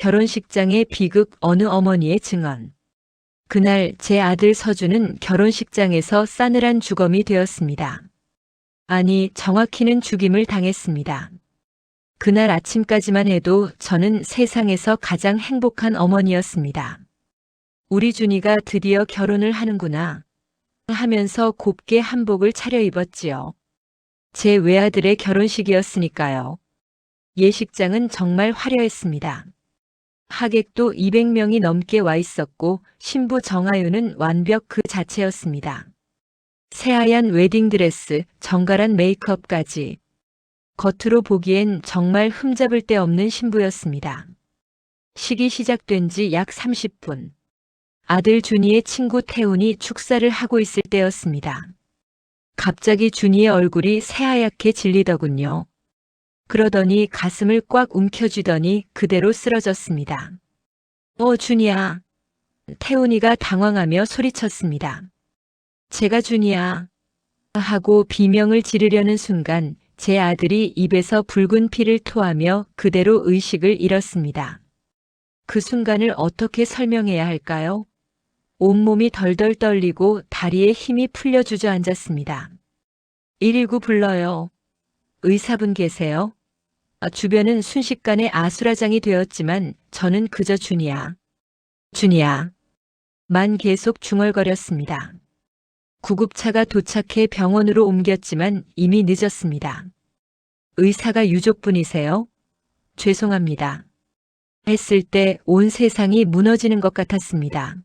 결혼식장의 비극 어느 어머니의 증언. 그날 제 아들 서준은 결혼식장에서 싸늘한 주검이 되었습니다. 아니, 정확히는 죽임을 당했습니다. 그날 아침까지만 해도 저는 세상에서 가장 행복한 어머니였습니다. 우리 준이가 드디어 결혼을 하는구나 하면서 곱게 한복을 차려입었지요. 제 외아들의 결혼식이었으니까요. 예식장은 정말 화려했습니다. 하객도 200명이 넘게 와 있었고 신부 정아유는 완벽 그 자체였습니다. 새하얀 웨딩드레스, 정갈한 메이크업까지. 겉으로 보기엔 정말 흠잡을 데 없는 신부였습니다. 식이 시작된 지 약 30분. 아들 준이의 친구 태훈이 축사를 하고 있을 때였습니다. 갑자기 준이의 얼굴이 새하얗게 질리더군요. 그러더니 가슴을 꽉 움켜쥐더니 그대로 쓰러졌습니다. 준이야. 태훈이가 당황하며 소리쳤습니다. 제가 준이야. 하고 비명을 지르려는 순간 제 아들이 입에서 붉은 피를 토하며 그대로 의식을 잃었습니다. 그 순간을 어떻게 설명해야 할까요? 온몸이 덜덜 떨리고 다리에 힘이 풀려 주저앉았습니다. 119 불러요. 의사분 계세요? 주변은 순식간에 아수라장이 되었지만 저는 그저 준이야. 준이야. 만 계속 중얼거렸습니다. 구급차가 도착해 병원으로 옮겼지만 이미 늦었습니다. 의사가 유족분이세요? 죄송합니다. 했을 때 온 세상이 무너지는 것 같았습니다.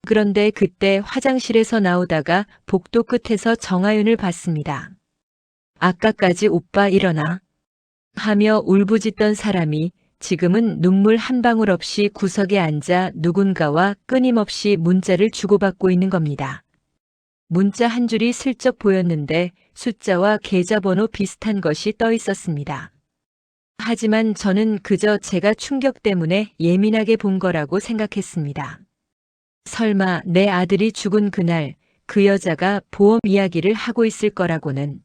그런데 그때 화장실에서 나오다가 복도 끝에서 정아윤을 봤습니다. 아까까지 오빠 일어나 하며 울부짖던 사람이 지금은 눈물 한 방울 없이 구석에 앉아 누군가와 끊임없이 문자를 주고받고 있는 겁니다. 문자 한 줄이 슬쩍 보였는데 숫자와 계좌번호 비슷한 것이 떠 있었습니다. 하지만 저는 그저 제가 충격 때문에 예민하게 본 거라고 생각했습니다. 설마 내 아들이 죽은 그날 그 여자가 보험 이야기를 하고 있을 거라고는,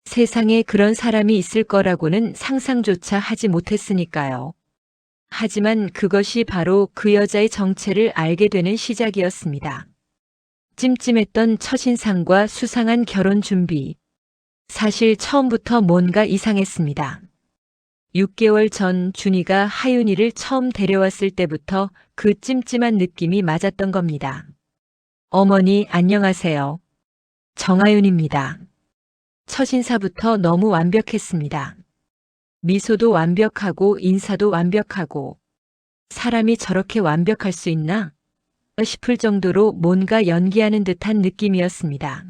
세상에 그런 사람이 있을 거라고는 상상조차 하지 못했으니까요. 하지만 그것이 바로 그 여자의 정체를 알게 되는 시작이었습니다. 찜찜했던 첫인상과 수상한 결혼 준비. 사실 처음부터 뭔가 이상했습니다. 6개월 전 준이가 하윤이를 처음 데려왔을 때부터 그 찜찜한 느낌이 맞았던 겁니다. 어머니 안녕하세요. 정하윤입니다. 첫인사부터 너무 완벽했습니다. 미소도 완벽하고 인사도 완벽하고, 사람이 저렇게 완벽할 수 있나 싶을 정도로 뭔가 연기하는 듯한 느낌이었습니다.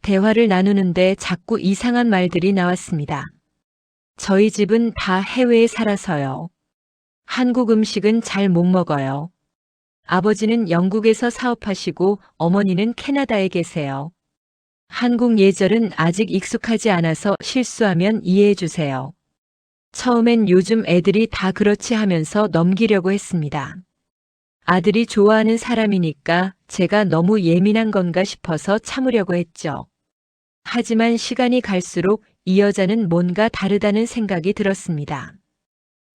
대화를 나누는데 자꾸 이상한 말들이 나왔습니다. 저희 집은 다 해외에 살아서요. 한국 음식은 잘 못 먹어요. 아버지는 영국에서 사업하시고 어머니는 캐나다에 계세요. 한국 예절은 아직 익숙하지 않아서 실수하면 이해해 주세요. 처음엔 요즘 애들이 다 그렇지 하면서 넘기려고 했습니다. 아들이 좋아하는 사람이니까 제가 너무 예민한 건가 싶어서 참으려고 했죠. 하지만 시간이 갈수록 이 여자는 뭔가 다르다는 생각이 들었습니다.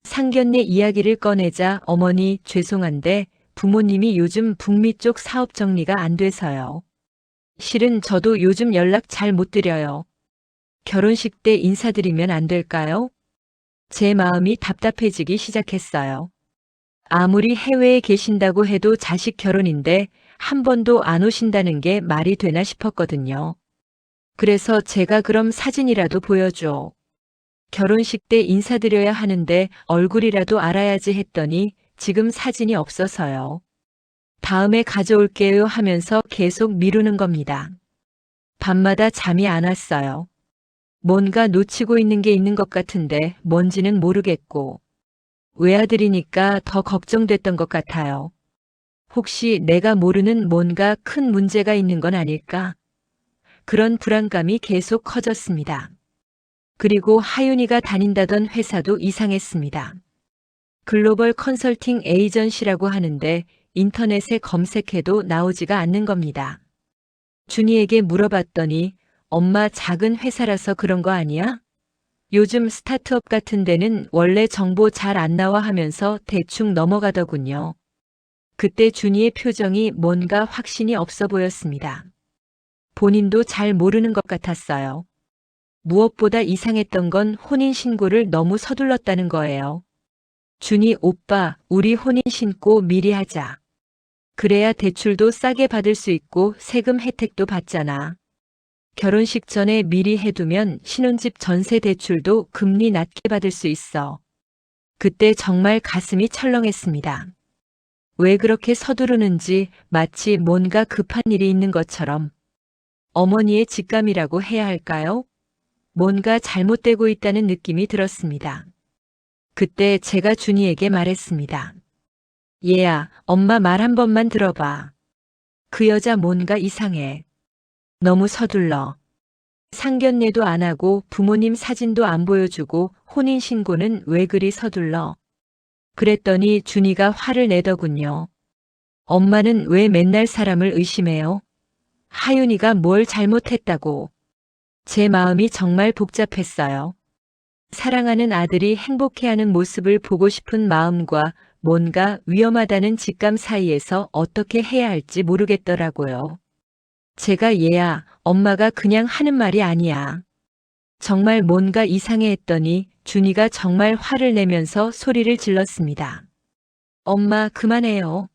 상견례 이야기를 꺼내자 어머니 죄송한데 부모님이 요즘 북미 쪽 사업 정리가 안 돼서요. 실은 저도 요즘 연락 잘 못 드려요. 결혼식 때 인사드리면 안 될까요? 제 마음이 답답해지기 시작했어요. 아무리 해외에 계신다고 해도 자식 결혼인데 한 번도 안 오신다는 게 말이 되나 싶었거든요. 그래서 제가 그럼 사진이라도 보여줘. 결혼식 때 인사드려야 하는데 얼굴이라도 알아야지 했더니 지금 사진이 없어서요. 다음에 가져올게요 하면서 계속 미루는 겁니다. 밤마다 잠이 안 왔어요. 뭔가 놓치고 있는 게 있는 것 같은데 뭔지는 모르겠고, 외아들이니까 더 걱정됐던 것 같아요. 혹시 내가 모르는 뭔가 큰 문제가 있는 건 아닐까? 그런 불안감이 계속 커졌습니다. 그리고 하윤이가 다닌다던 회사도 이상했습니다. 글로벌 컨설팅 에이전시라고 하는데 인터넷에 검색해도 나오지가 않는 겁니다. 준이에게 물어봤더니 엄마 작은 회사라서 그런 거 아니야? 요즘 스타트업 같은 데는 원래 정보 잘 안 나와 하면서 대충 넘어가더군요. 그때 준이의 표정이 뭔가 확신이 없어 보였습니다. 본인도 잘 모르는 것 같았어요. 무엇보다 이상했던 건 혼인신고를 너무 서둘렀다는 거예요. 준이 오빠, 우리 혼인신고 미리 하자. 그래야 대출도 싸게 받을 수 있고 세금 혜택도 받잖아. 결혼식 전에 미리 해두면 신혼집 전세 대출도 금리 낮게 받을 수 있어. 그때 정말 가슴이 철렁했습니다. 왜 그렇게 서두르는지 마치 뭔가 급한 일이 있는 것처럼. 어머니의 직감이라고 해야 할까요? 뭔가 잘못되고 있다는 느낌이 들었습니다. 그때 제가 준이에게 말했습니다. 얘야, 엄마 말 한 번만 들어봐. 그 여자 뭔가 이상해. 너무 서둘러. 상견례도 안 하고 부모님 사진도 안 보여주고 혼인신고는 왜 그리 서둘러? 그랬더니 준이가 화를 내더군요. 엄마는 왜 맨날 사람을 의심해요? 하윤이가 뭘 잘못했다고. 제 마음이 정말 복잡했어요. 사랑하는 아들이 행복해하는 모습을 보고 싶은 마음과 뭔가 위험하다는 직감 사이에서 어떻게 해야 할지 모르겠더라고요. 제가 얘야, 엄마가 그냥 하는 말이 아니야. 정말 뭔가 이상해 했더니 준이가 정말 화를 내면서 소리를 질렀습니다. 엄마, 그만해요.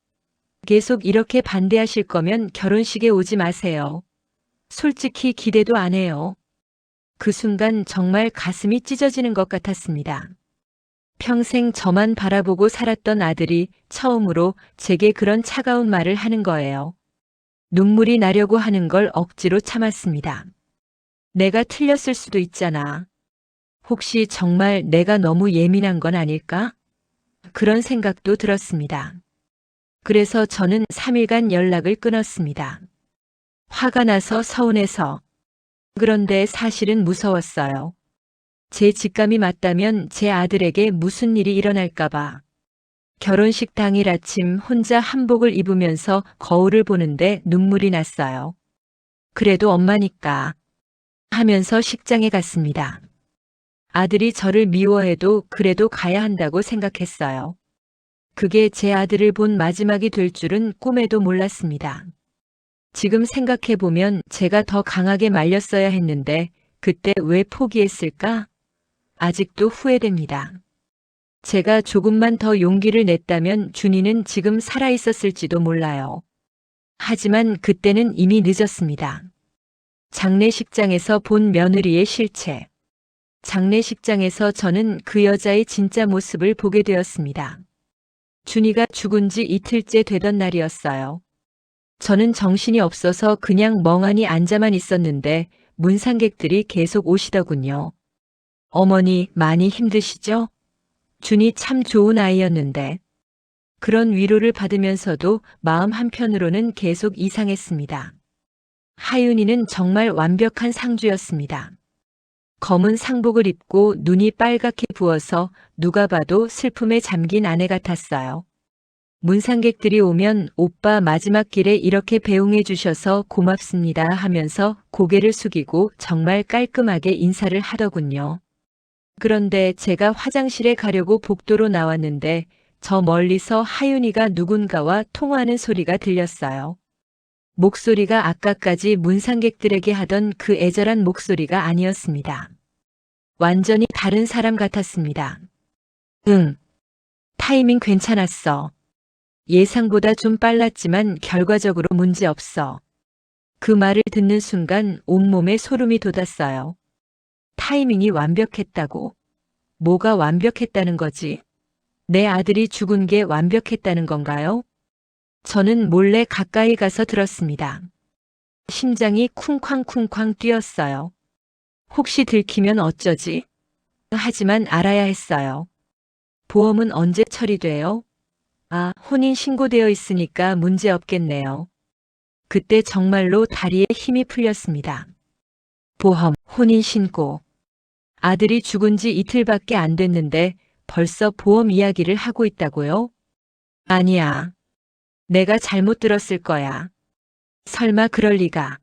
계속 이렇게 반대하실 거면 결혼식에 오지 마세요. 솔직히 기대도 안 해요. 그 순간 정말 가슴이 찢어지는 것 같았습니다. 평생 저만 바라보고 살았던 아들이 처음으로 제게 그런 차가운 말을 하는 거예요. 눈물이 나려고 하는 걸 억지로 참았습니다. 내가 틀렸을 수도 있잖아. 혹시 정말 내가 너무 예민한 건 아닐까? 그런 생각도 들었습니다. 그래서 저는 3일간 연락을 끊었습니다. 화가 나서 서운해서. 그런데 사실은 무서웠어요. 제 직감이 맞다면 제 아들에게 무슨 일이 일어날까봐. 결혼식 당일 아침 혼자 한복을 입으면서 거울을 보는데 눈물이 났어요. 그래도 엄마니까 하면서 식장에 갔습니다. 아들이 저를 미워해도 그래도 가야 한다고 생각했어요. 그게 제 아들을 본 마지막이 될 줄은 꿈에도 몰랐습니다. 지금 생각해보면 제가 더 강하게 말렸어야 했는데 그때 왜 포기했을까? 아직도 후회됩니다. 제가 조금만 더 용기를 냈다면 준이는 지금 살아있었을지도 몰라요. 하지만 그때는 이미 늦었습니다. 장례식장에서 본 며느리의 실체. 장례식장에서 저는 그 여자의 진짜 모습을 보게 되었습니다. 준이가 죽은 지 이틀째 되던 날이었어요. 저는 정신이 없어서 그냥 멍하니 앉아만 있었는데 문상객들이 계속 오시더군요. 어머니 많이 힘드시죠? 준이 참 좋은 아이였는데. 그런 위로를 받으면서도 마음 한편으로는 계속 이상했습니다. 하윤이는 정말 완벽한 상주였습니다. 검은 상복을 입고 눈이 빨갛게 부어서 누가 봐도 슬픔에 잠긴 아내 같았어요. 문상객들이 오면 오빠 마지막 길에 이렇게 배웅해 주셔서 고맙습니다 하면서 고개를 숙이고 정말 깔끔하게 인사를 하더군요. 그런데 제가 화장실에 가려고 복도로 나왔는데 저 멀리서 하윤이가 누군가와 통화하는 소리가 들렸어요. 목소리가 아까까지 문상객들에게 하던 그 애절한 목소리가 아니었습니다. 완전히 다른 사람 같았습니다. 응. 타이밍 괜찮았어. 예상보다 좀 빨랐지만 결과적으로 문제 없어. 그 말을 듣는 순간 온몸에 소름이 돋았어요. 타이밍이 완벽했다고? 뭐가 완벽했다는 거지? 내 아들이 죽은 게 완벽했다는 건가요? 저는 몰래 가까이 가서 들었습니다. 심장이 쿵쾅쿵쾅 뛰었어요. 혹시 들키면 어쩌지? 하지만 알아야 했어요. 보험은 언제 처리돼요? 아, 혼인 신고되어 있으니까 문제 없겠네요. 그때 정말로 다리에 힘이 풀렸습니다. 보험, 혼인 신고. 아들이 죽은 지 이틀밖에 안 됐는데 벌써 보험 이야기를 하고 있다고요? 아니야. 내가 잘못 들었을 거야. 설마 그럴 리가.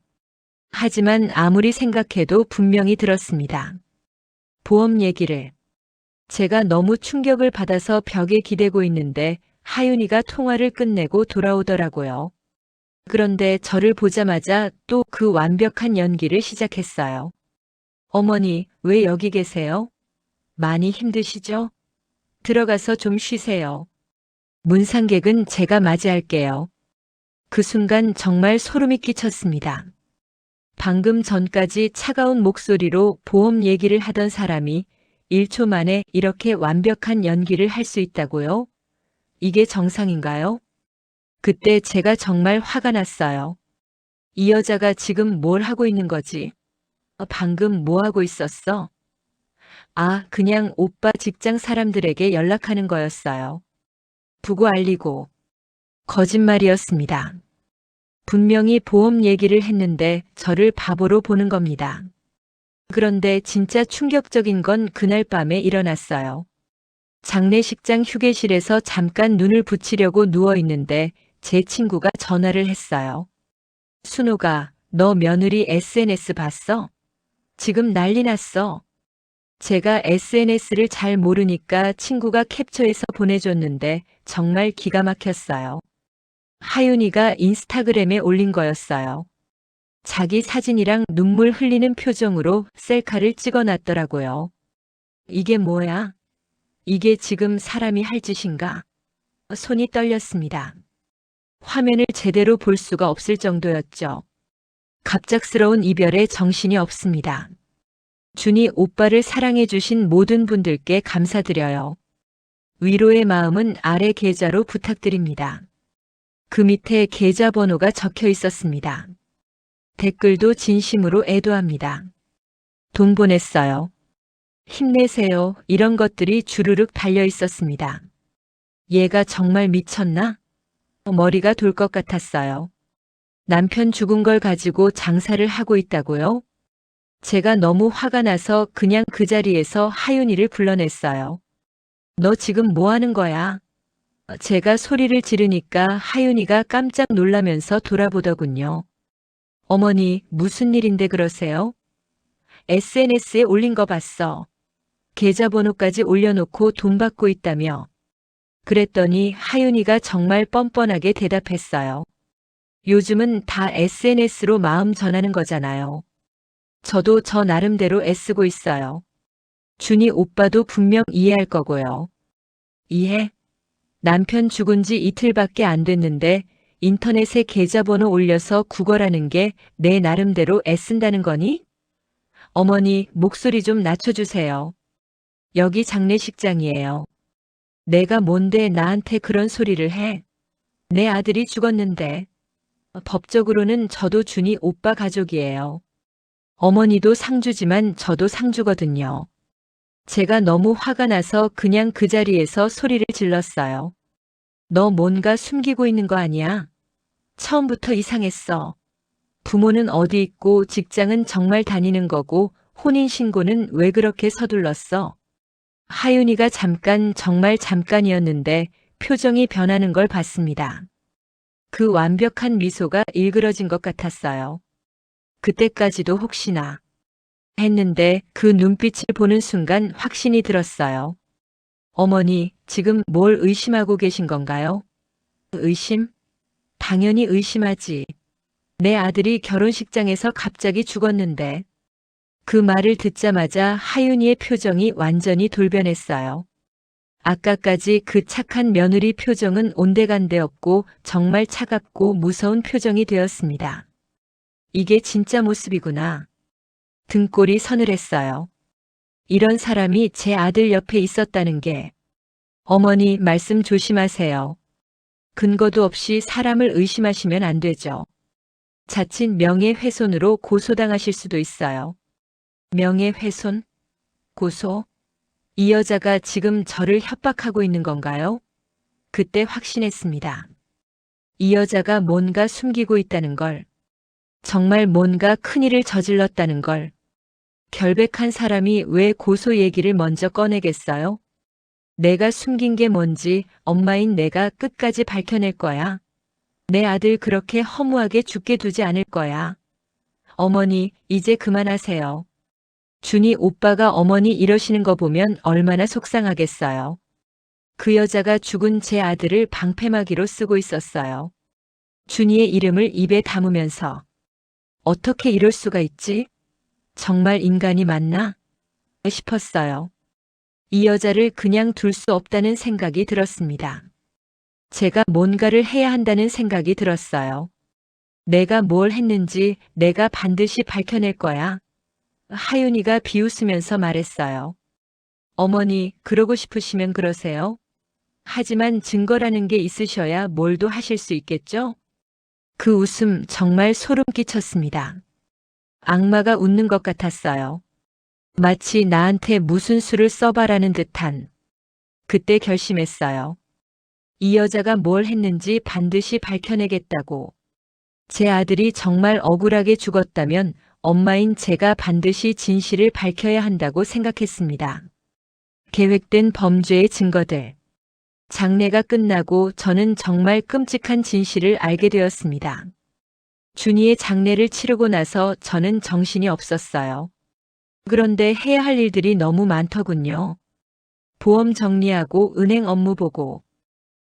하지만 아무리 생각해도 분명히 들었습니다. 보험 얘기를. 제가 너무 충격을 받아서 벽에 기대고 있는데 하윤이가 통화를 끝내고 돌아오더라고요. 그런데 저를 보자마자 또 그 완벽한 연기를 시작했어요. 어머니, 왜 여기 계세요? 많이 힘드시죠? 들어가서 좀 쉬세요. 문상객은 제가 맞이할게요. 그 순간 정말 소름이 끼쳤습니다. 방금 전까지 차가운 목소리로 보험 얘기를 하던 사람이 1초 만에 이렇게 완벽한 연기를 할 수 있다고요? 이게 정상인가요? 그때 제가 정말 화가 났어요. 이 여자가 지금 뭘 하고 있는 거지? 방금 뭐 하고 있었어? 아, 그냥 오빠 직장 사람들에게 연락하는 거였어요. 부고 알리고. 거짓말이었습니다. 분명히 보험 얘기를 했는데 저를 바보로 보는 겁니다. 그런데 진짜 충격적인 건 그날 밤에 일어났어요. 장례식장 휴게실에서 잠깐 눈을 붙이려고 누워 있는데 제 친구가 전화를 했어요. 순호가, 너 며느리 SNS 봤어? 지금 난리 났어. 제가 SNS를 잘 모르니까 친구가 캡처해서 보내줬는데 정말 기가 막혔어요. 하윤이가 인스타그램에 올린 거였어요. 자기 사진이랑 눈물 흘리는 표정으로 셀카를 찍어놨더라고요. 이게 뭐야? 이게 지금 사람이 할 짓인가? 손이 떨렸습니다. 화면을 제대로 볼 수가 없을 정도였죠. 갑작스러운 이별에 정신이 없습니다. 준이 오빠를 사랑해주신 모든 분들께 감사드려요. 위로의 마음은 아래 계좌로 부탁드립니다. 그 밑에 계좌번호가 적혀 있었습니다. 댓글도 진심으로 애도합니다. 돈 보냈어요. 힘내세요. 이런 것들이 주르륵 달려 있었습니다. 얘가 정말 미쳤나? 머리가 돌 것 같았어요. 남편 죽은 걸 가지고 장사를 하고 있다고요? 제가 너무 화가 나서 그냥 그 자리에서 하윤이를 불러냈어요. 너 지금 뭐 하는 거야? 제가 소리를 지르니까 하윤이가 깜짝 놀라면서 돌아보더군요. 어머니, 무슨 일인데 그러세요? SNS에 올린 거 봤어. 계좌번호까지 올려놓고 돈 받고 있다며. 그랬더니 하윤이가 정말 뻔뻔하게 대답했어요. 요즘은 다 SNS로 마음 전하는 거잖아요. 저도 저 나름대로 애쓰고 있어요. 준이 오빠도 분명 이해할 거고요. 이해? 남편 죽은 지 이틀밖에 안 됐는데 인터넷에 계좌번호 올려서 구걸하는 게 내 나름대로 애쓴다는 거니? 어머니, 목소리 좀 낮춰주세요. 여기 장례식장이에요. 내가 뭔데 나한테 그런 소리를 해? 내 아들이 죽었는데. 법적으로는 저도 준이 오빠 가족이에요. 어머니도 상주지만 저도 상주거든요. 제가 너무 화가 나서 그냥 그 자리에서 소리를 질렀어요. 너 뭔가 숨기고 있는 거 아니야? 처음부터 이상했어. 부모는 어디 있고 직장은 정말 다니는 거고 혼인신고는 왜 그렇게 서둘렀어? 하윤이가 잠깐 정말 잠깐이었는데 표정이 변하는 걸 봤습니다. 그 완벽한 미소가 일그러진 것 같았어요. 그때까지도 혹시나 했는데 그 눈빛을 보는 순간 확신이 들었어요. 어머니, 지금 뭘 의심하고 계신 건가요? 의심? 당연히 의심하지. 내 아들이 결혼식장에서 갑자기 죽었는데. 그 말을 듣자마자 하윤이의 표정이 완전히 돌변했어요. 아까까지 그 착한 며느리 표정은 온데간데 없고 정말 차갑고 무서운 표정이 되었습니다. 이게 진짜 모습이구나. 등골이 서늘했어요. 이런 사람이 제 아들 옆에 있었다는 게. 어머니, 말씀 조심하세요. 근거도 없이 사람을 의심하시면 안 되죠. 자칫 명예훼손으로 고소당하실 수도 있어요. 명예훼손? 고소? 이 여자가 지금 저를 협박하고 있는 건가요? 그때 확신했습니다. 이 여자가 뭔가 숨기고 있다는 걸. 정말 뭔가 큰일을 저질렀다는 걸. 결백한 사람이 왜 고소 얘기를 먼저 꺼내겠어요? 내가 숨긴 게 뭔지 엄마인 내가 끝까지 밝혀낼 거야. 내 아들 그렇게 허무하게 죽게 두지 않을 거야. 어머니, 이제 그만하세요. 준이 오빠가 어머니 이러시는 거 보면 얼마나 속상하겠어요. 그 여자가 죽은 제 아들을 방패막이로 쓰고 있었어요. 준이의 이름을 입에 담으면서 어떻게 이럴 수가 있지? 정말 인간이 맞나? 싶었어요. 이 여자를 그냥 둘 수 없다는 생각이 들었습니다. 제가 뭔가를 해야 한다는 생각이 들었어요. 내가 뭘 했는지 내가 반드시 밝혀낼 거야. 하윤이가 비웃으면서 말했어요. 어머니, 그러고 싶으시면 그러세요. 하지만 증거라는 게 있으셔야 뭘도 하실 수 있겠죠? 그 웃음 정말 소름 끼쳤습니다. 악마가 웃는 것 같았어요. 마치 나한테 무슨 수를 써봐라는 듯한. 그때 결심했어요. 이 여자가 뭘 했는지 반드시 밝혀내겠다고. 제 아들이 정말 억울하게 죽었다면 엄마인 제가 반드시 진실을 밝혀야 한다고 생각했습니다. 계획된 범죄의 증거들. 장례가 끝나고 저는 정말 끔찍한 진실을 알게 되었습니다. 준이의 장례를 치르고 나서 저는 정신이 없었어요. 그런데 해야 할 일들이 너무 많더군요. 보험 정리하고 은행 업무 보고.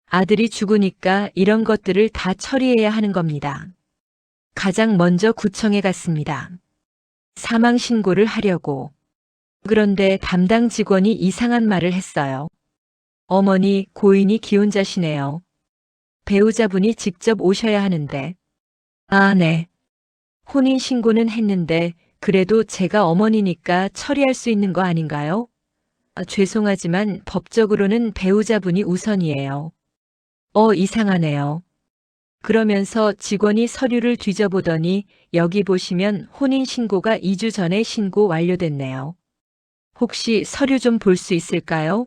아들이 죽으니까 이런 것들을 다 처리해야 하는 겁니다. 가장 먼저 구청에 갔습니다. 사망 신고를 하려고. 그런데 담당 직원이 이상한 말을 했어요. 어머니, 고인이 기혼자시네요. 배우자분이 직접 오셔야 하는데. 아, 네. 혼인신고는 했는데 그래도 제가 어머니니까 처리할 수 있는 거 아닌가요? 죄송하지만 법적으로는 배우자분이 우선이에요. 이상하네요. 그러면서 직원이 서류를 뒤져보더니 여기 보시면 혼인신고가 2주 전에 신고 완료됐네요. 혹시 서류 좀 볼 수 있을까요?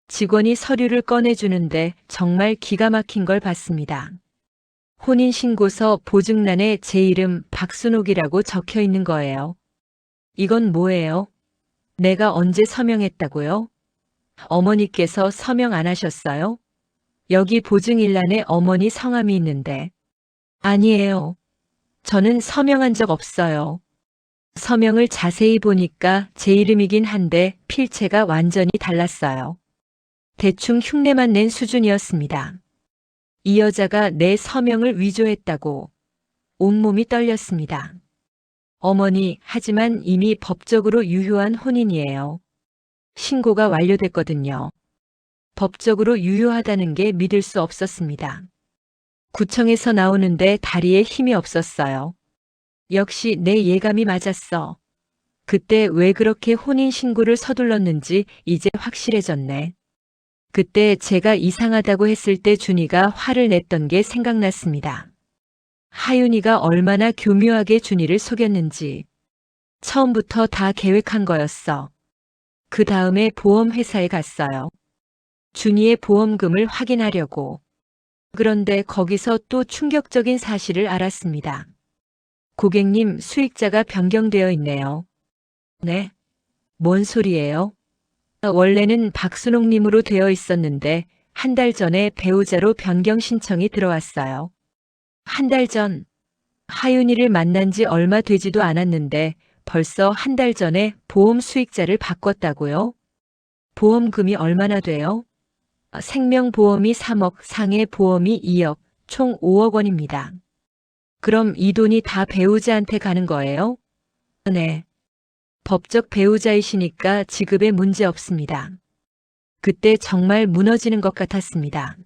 직원이 서류를 꺼내주는데 정말 기가 막힌 걸 봤습니다. 혼인신고서 보증란에 제 이름 박순옥이라고 적혀 있는 거예요. 이건 뭐예요? 내가 언제 서명했다고요? 어머니께서 서명 안 하셨어요? 여기 보증일란에 어머니 성함이 있는데. 아니에요. 저는 서명한 적 없어요. 서명을 자세히 보니까 제 이름이긴 한데 필체가 완전히 달랐어요. 대충 흉내만 낸 수준이었습니다. 이 여자가 내 서명을 위조했다고. 온몸이 떨렸습니다. 어머니, 하지만 이미 법적으로 유효한 혼인이에요. 신고가 완료됐거든요. 법적으로 유효하다는 게 믿을 수 없었습니다. 구청에서 나오는데 다리에 힘이 없었어요. 역시 내 예감이 맞았어. 그때 왜 그렇게 혼인신고를 서둘렀는지 이제 확실해졌네. 그때 제가 이상하다고 했을 때 준이가 화를 냈던 게 생각났습니다. 하윤이가 얼마나 교묘하게 준이를 속였는지. 처음부터 다 계획한 거였어. 그 다음에 보험회사에 갔어요. 준이의 보험금을 확인하려고. 그런데 거기서 또 충격적인 사실을 알았습니다. 고객님, 수익자가 변경되어 있네요. 네? 뭔 소리예요? 원래는 박순옥님으로 되어 있었는데 한 달 전에 배우자로 변경 신청이 들어왔어요. 한 달 전, 하윤이를 만난 지 얼마 되지도 않았는데 벌써 한 달 전에 보험 수익자를 바꿨다고요? 보험금이 얼마나 돼요? 생명보험이 3억, 상해보험이 2억, 총 5억 원입니다. 그럼 이 돈이 다 배우자한테 가는 거예요? 네. 법적 배우자이시니까 지급에 문제 없습니다. 그때 정말 무너지는 것 같았습니다.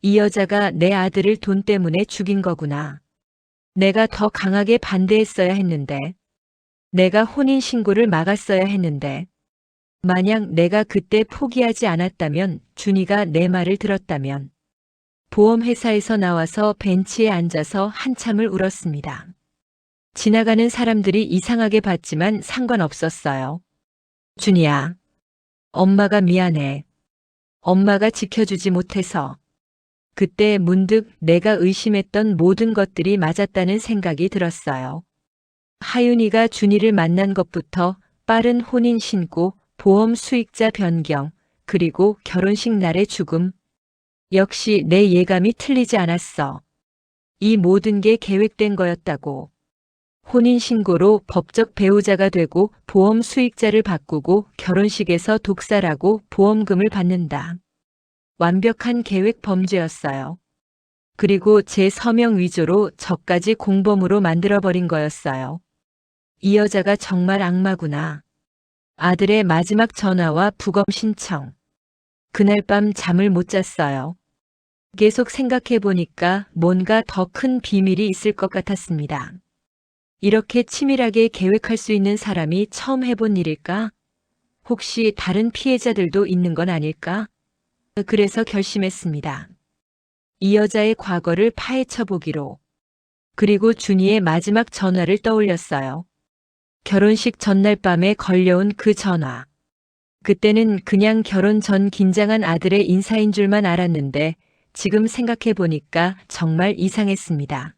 이 여자가 내 아들을 돈 때문에 죽인 거구나. 내가 더 강하게 반대했어야 했는데. 내가 혼인신고를 막았어야 했는데. 만약 내가 그때 포기하지 않았다면, 준이가 내 말을 들었다면. 보험회사에서 나와서 벤치에 앉아서 한참을 울었습니다. 지나가는 사람들이 이상하게 봤지만 상관없었어요. 준이야, 엄마가 미안해. 엄마가 지켜주지 못해서. 그때 문득 내가 의심했던 모든 것들이 맞았다는 생각이 들었어요. 하윤이가 준이를 만난 것부터 빠른 혼인신고, 보험 수익자 변경, 그리고 결혼식 날의 죽음. 역시 내 예감이 틀리지 않았어. 이 모든 게 계획된 거였다고. 혼인신고로 법적 배우자가 되고 보험 수익자를 바꾸고 결혼식에서 독살하고 보험금을 받는다. 완벽한 계획 범죄였어요. 그리고 제 서명 위조로 저까지 공범으로 만들어버린 거였어요. 이 여자가 정말 악마구나. 아들의 마지막 전화와 부검 신청. 그날 밤 잠을 못 잤어요. 계속 생각해 보니까 뭔가 더 큰 비밀이 있을 것 같았습니다. 이렇게 치밀하게 계획할 수 있는 사람이 처음 해본 일일까? 혹시 다른 피해자들도 있는 건 아닐까? 그래서 결심했습니다. 이 여자의 과거를 파헤쳐 보기로. 그리고 준이의 마지막 전화를 떠올렸어요. 결혼식 전날 밤에 걸려온 그 전화. 그때는 그냥 결혼 전 긴장한 아들의 인사인 줄만 알았는데 지금 생각해 보니까 정말 이상했습니다.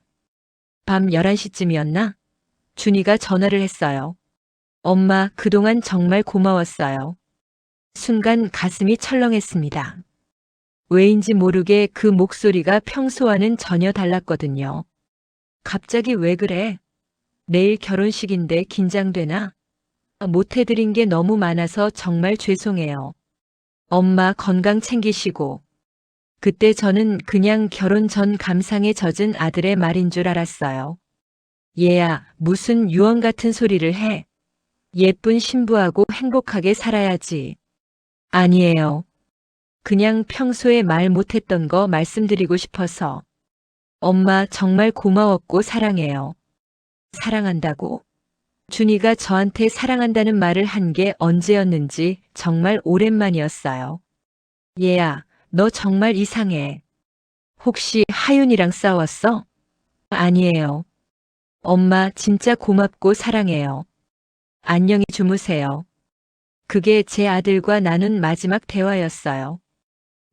밤 11시쯤이었나? 준이가 전화를 했어요. 엄마, 그동안 정말 고마웠어요. 순간 가슴이 철렁했습니다. 왜인지 모르게 그 목소리가 평소와는 전혀 달랐거든요. 갑자기 왜 그래? 내일 결혼식인데 긴장되나? 못해드린 게 너무 많아서 정말 죄송해요. 엄마 건강 챙기시고. 그때 저는 그냥 결혼 전 감상에 젖은 아들의 말인 줄 알았어요. 얘야, 무슨 유언 같은 소리를 해. 예쁜 신부하고 행복하게 살아야지. 아니에요. 그냥 평소에 말 못했던 거 말씀드리고 싶어서. 엄마 정말 고마웠고 사랑해요. 사랑한다고? 준이가 저한테 사랑한다는 말을 한 게 언제였는지 정말 오랜만이었어요. 얘야, 너 정말 이상해. 혹시 하윤이랑 싸웠어? 아니에요. 엄마 진짜 고맙고 사랑해요. 안녕히 주무세요. 그게 제 아들과 나눈 마지막 대화였어요.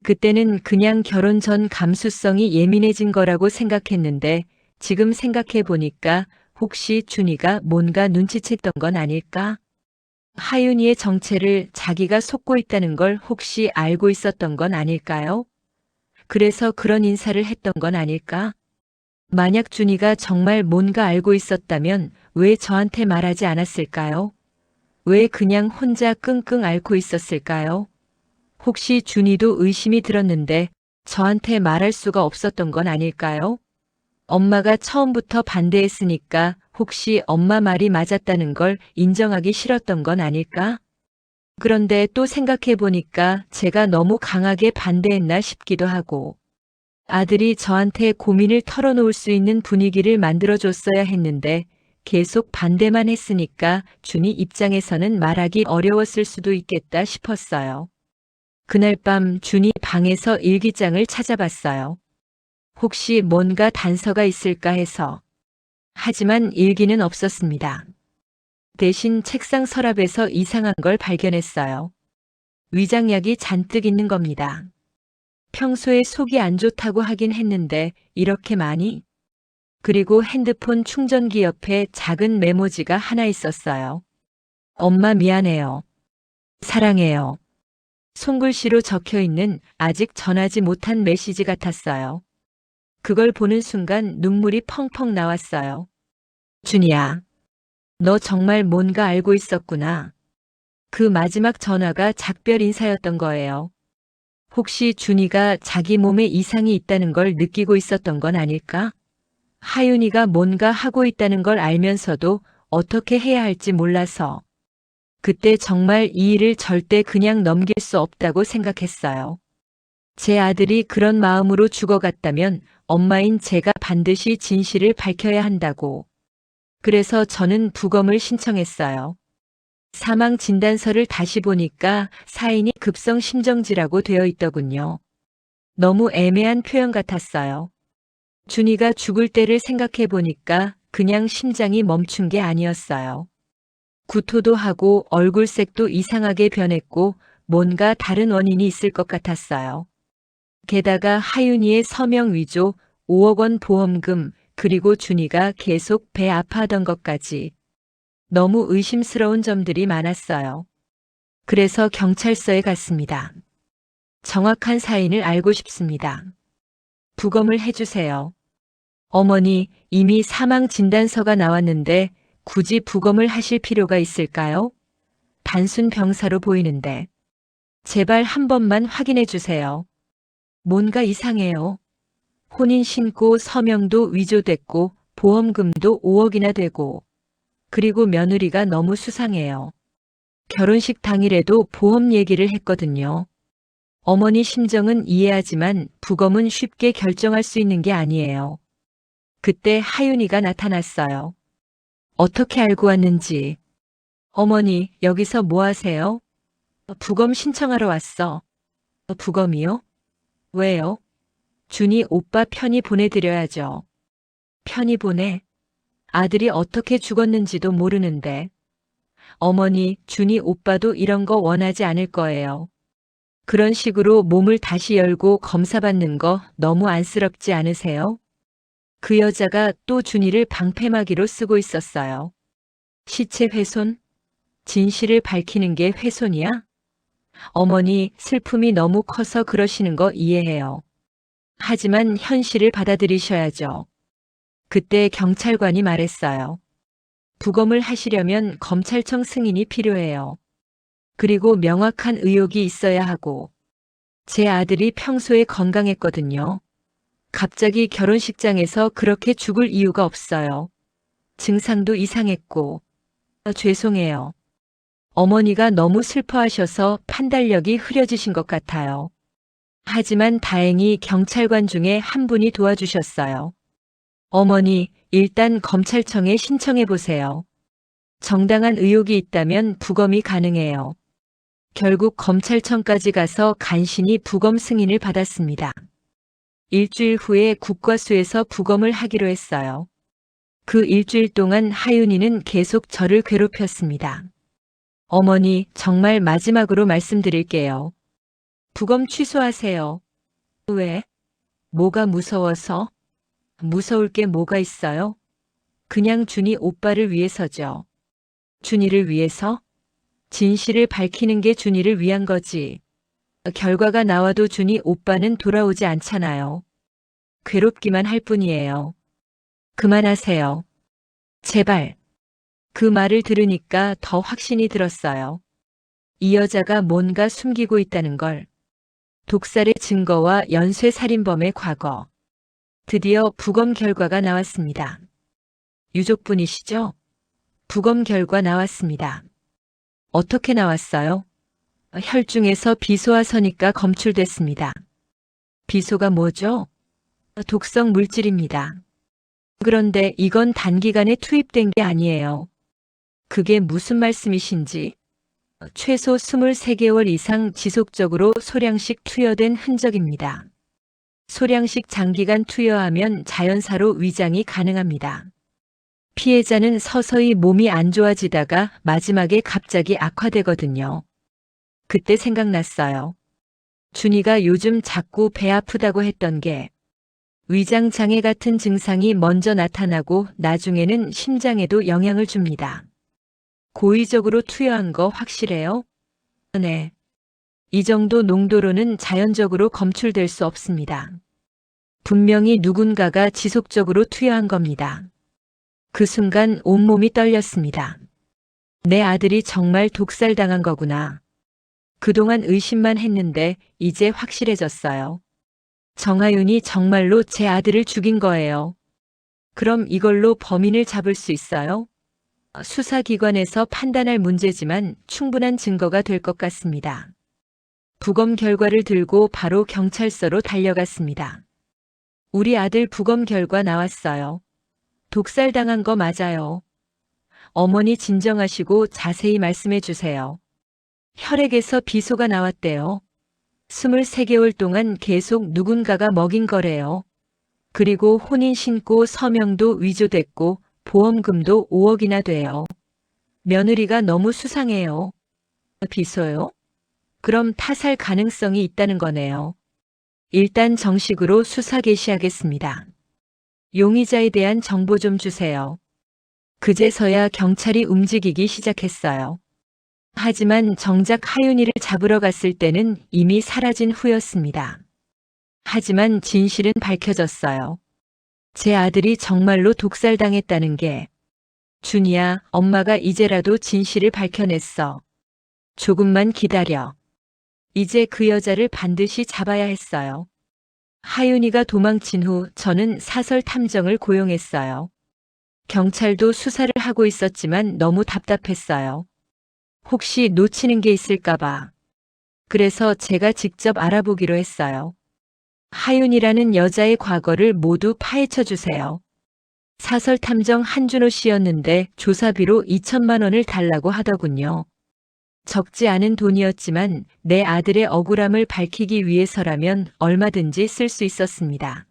그때는 그냥 결혼 전 감수성이 예민해진 거라고 생각했는데 지금 생각해 보니까 혹시 준이가 뭔가 눈치챘던 건 아닐까? 하윤이의 정체를 자기가 속고 있다는 걸 혹시 알고 있었던 건 아닐까요? 그래서 그런 인사를 했던 건 아닐까? 만약 준이가 정말 뭔가 알고 있었다면 왜 저한테 말하지 않았을까요? 왜 그냥 혼자 끙끙 앓고 있었을까요? 혹시 준이도 의심이 들었는데 저한테 말할 수가 없었던 건 아닐까요? 엄마가 처음부터 반대했으니까 혹시 엄마 말이 맞았다는 걸 인정하기 싫었던 건 아닐까? 그런데 또 생각해 보니까 제가 너무 강하게 반대했나 싶기도 하고, 아들이 저한테 고민을 털어놓을 수 있는 분위기를 만들어줬어야 했는데 계속 반대만 했으니까 준이 입장에서는 말하기 어려웠을 수도 있겠다 싶었어요. 그날 밤 준이 방에서 일기장을 찾아봤어요. 혹시 뭔가 단서가 있을까 해서. 하지만 일기는 없었습니다. 대신 책상 서랍에서 이상한 걸 발견했어요. 위장약이 잔뜩 있는 겁니다. 평소에 속이 안 좋다고 하긴 했는데 이렇게 많이? 그리고 핸드폰 충전기 옆에 작은 메모지가 하나 있었어요. 엄마 미안해요. 사랑해요. 손글씨로 적혀 있는 아직 전하지 못한 메시지 같았어요. 그걸 보는 순간 눈물이 펑펑 나왔어요. 준이야, 너 정말 뭔가 알고 있었구나. 그 마지막 전화가 작별 인사였던 거예요. 혹시 준이가 자기 몸에 이상이 있다는 걸 느끼고 있었던 건 아닐까? 하윤이가 뭔가 하고 있다는 걸 알면서도 어떻게 해야 할지 몰라서. 그때 정말 이 일을 절대 그냥 넘길 수 없다고 생각했어요. 제 아들이 그런 마음으로 죽어갔다면 엄마인 제가 반드시 진실을 밝혀야 한다고. 그래서 저는 부검을 신청했어요. 사망 진단서를 다시 보니까 사인이 급성 심정지라고 되어 있더군요. 너무 애매한 표현 같았어요. 준이가 죽을 때를 생각해 보니까 그냥 심장이 멈춘 게 아니었어요. 구토도 하고 얼굴색도 이상하게 변했고 뭔가 다른 원인이 있을 것 같았어요. 게다가 하윤이의 서명 위조, 5억 원 보험금, 그리고 준이가 계속 배 아파하던 것까지 너무 의심스러운 점들이 많았어요. 그래서 경찰서에 갔습니다. 정확한 사인을 알고 싶습니다. 부검을 해주세요. 어머니, 이미 사망 진단서가 나왔는데 굳이 부검을 하실 필요가 있을까요? 단순 병사로 보이는데. 제발 한 번만 확인해 주세요. 뭔가 이상해요. 혼인 신고 서명도 위조됐고 보험금도 5억이나 되고 그리고 며느리가 너무 수상해요. 결혼식 당일에도 보험 얘기를 했거든요. 어머니 심정은 이해하지만 부검은 쉽게 결정할 수 있는 게 아니에요. 그때 하윤이가 나타났어요. 어떻게 알고 왔는지. 어머니, 여기서 뭐 하세요? 부검 신청하러 왔어. 부검이요? 왜요? 준이 오빠 편히 보내드려야죠. 편히 보내? 아들이 어떻게 죽었는지도 모르는데. 어머니, 준이 오빠도 이런 거 원하지 않을 거예요. 그런 식으로 몸을 다시 열고 검사받는 거 너무 안쓰럽지 않으세요? 그 여자가 또 준이를 방패막이로 쓰고 있었어요. 시체 훼손? 진실을 밝히는 게 훼손이야? 어머니, 슬픔이 너무 커서 그러시는 거 이해해요. 하지만 현실을 받아들이셔야죠. 그때 경찰관이 말했어요. 부검을 하시려면 검찰청 승인이 필요해요. 그리고 명확한 의혹이 있어야 하고. 제 아들이 평소에 건강했거든요. 갑자기 결혼식장에서 그렇게 죽을 이유가 없어요. 증상도 이상했고. 죄송해요. 어머니가 너무 슬퍼하셔서 판단력이 흐려지신 것 같아요. 하지만 다행히 경찰관 중에 한 분이 도와주셨어요. 어머니, 일단 검찰청에 신청해 보세요. 정당한 의혹이 있다면 부검이 가능해요. 결국 검찰청까지 가서 간신히 부검 승인을 받았습니다. 일주일 후에 국과수에서 부검을 하기로 했어요. 그 일주일 동안 하윤이는 계속 저를 괴롭혔습니다. 어머니, 정말 마지막으로 말씀드릴게요. 부검 취소하세요. 왜? 뭐가 무서워서? 무서울 게 뭐가 있어요? 그냥 준이 오빠를 위해서죠. 준이를 위해서? 진실을 밝히는 게 준이를 위한 거지. 결과가 나와도 준이 오빠는 돌아오지 않잖아요. 괴롭기만 할 뿐이에요. 그만하세요. 제발. 그 말을 들으니까 더 확신이 들었어요. 이 여자가 뭔가 숨기고 있다는 걸. 독살의 증거와 연쇄살인범의 과거. 드디어 부검 결과가 나왔습니다. 유족분이시죠? 부검 결과 나왔습니다. 어떻게 나왔어요? 혈중에서 비소와 선이가 검출됐습니다. 비소가 뭐죠? 독성 물질입니다. 그런데 이건 단기간에 투입된 게 아니에요. 그게 무슨 말씀이신지. 최소 23개월 이상 지속적으로 소량씩 투여된 흔적입니다. 소량씩 장기간 투여하면 자연사로 위장이 가능합니다. 피해자는 서서히 몸이 안 좋아지다가 마지막에 갑자기 악화되거든요. 그때 생각났어요. 준이가 요즘 자꾸 배 아프다고 했던 게 위장 장애 같은 증상이 먼저 나타나고 나중에는 심장에도 영향을 줍니다. 고의적으로 투여한 거 확실해요? 네. 이 정도 농도로는 자연적으로 검출될 수 없습니다. 분명히 누군가가 지속적으로 투여한 겁니다. 그 순간 온몸이 떨렸습니다. 내 아들이 정말 독살당한 거구나. 그동안 의심만 했는데 이제 확실해졌어요. 정하윤이 정말로 제 아들을 죽인 거예요. 그럼 이걸로 범인을 잡을 수 있어요? 수사기관에서 판단할 문제지만 충분한 증거가 될 것 같습니다. 부검 결과를 들고 바로 경찰서로 달려갔습니다. 우리 아들 부검 결과 나왔어요. 독살당한 거 맞아요. 어머니 진정하시고 자세히 말씀해 주세요. 혈액에서 비소가 나왔대요. 23개월 동안 계속 누군가가 먹인 거래요. 그리고 혼인 신고 서명도 위조됐고 보험금도 5억이나 돼요. 며느리가 너무 수상해요. 비소요? 그럼 타살 가능성이 있다는 거네요. 일단 정식으로 수사 개시하겠습니다. 용의자에 대한 정보 좀 주세요. 그제서야 경찰이 움직이기 시작했어요. 하지만 정작 하윤이를 잡으러 갔을 때는 이미 사라진 후였습니다. 하지만 진실은 밝혀졌어요. 제 아들이 정말로 독살당했다는 게. 준이야, 엄마가 이제라도 진실을 밝혀냈어. 조금만 기다려. 이제 그 여자를 반드시 잡아야 했어요. 하윤이가 도망친 후 저는 사설 탐정을 고용했어요. 경찰도 수사를 하고 있었지만 너무 답답했어요. 혹시 놓치는 게 있을까봐. 그래서 제가 직접 알아보기로 했어요. 하윤이라는 여자의 과거를 모두 파헤쳐 주세요. 사설 탐정 한준호 씨였는데 조사비로 2천만 원을 달라고 하더군요. 적지 않은 돈이었지만 내 아들의 억울함을 밝히기 위해서라면 얼마든지 쓸 수 있었습니다.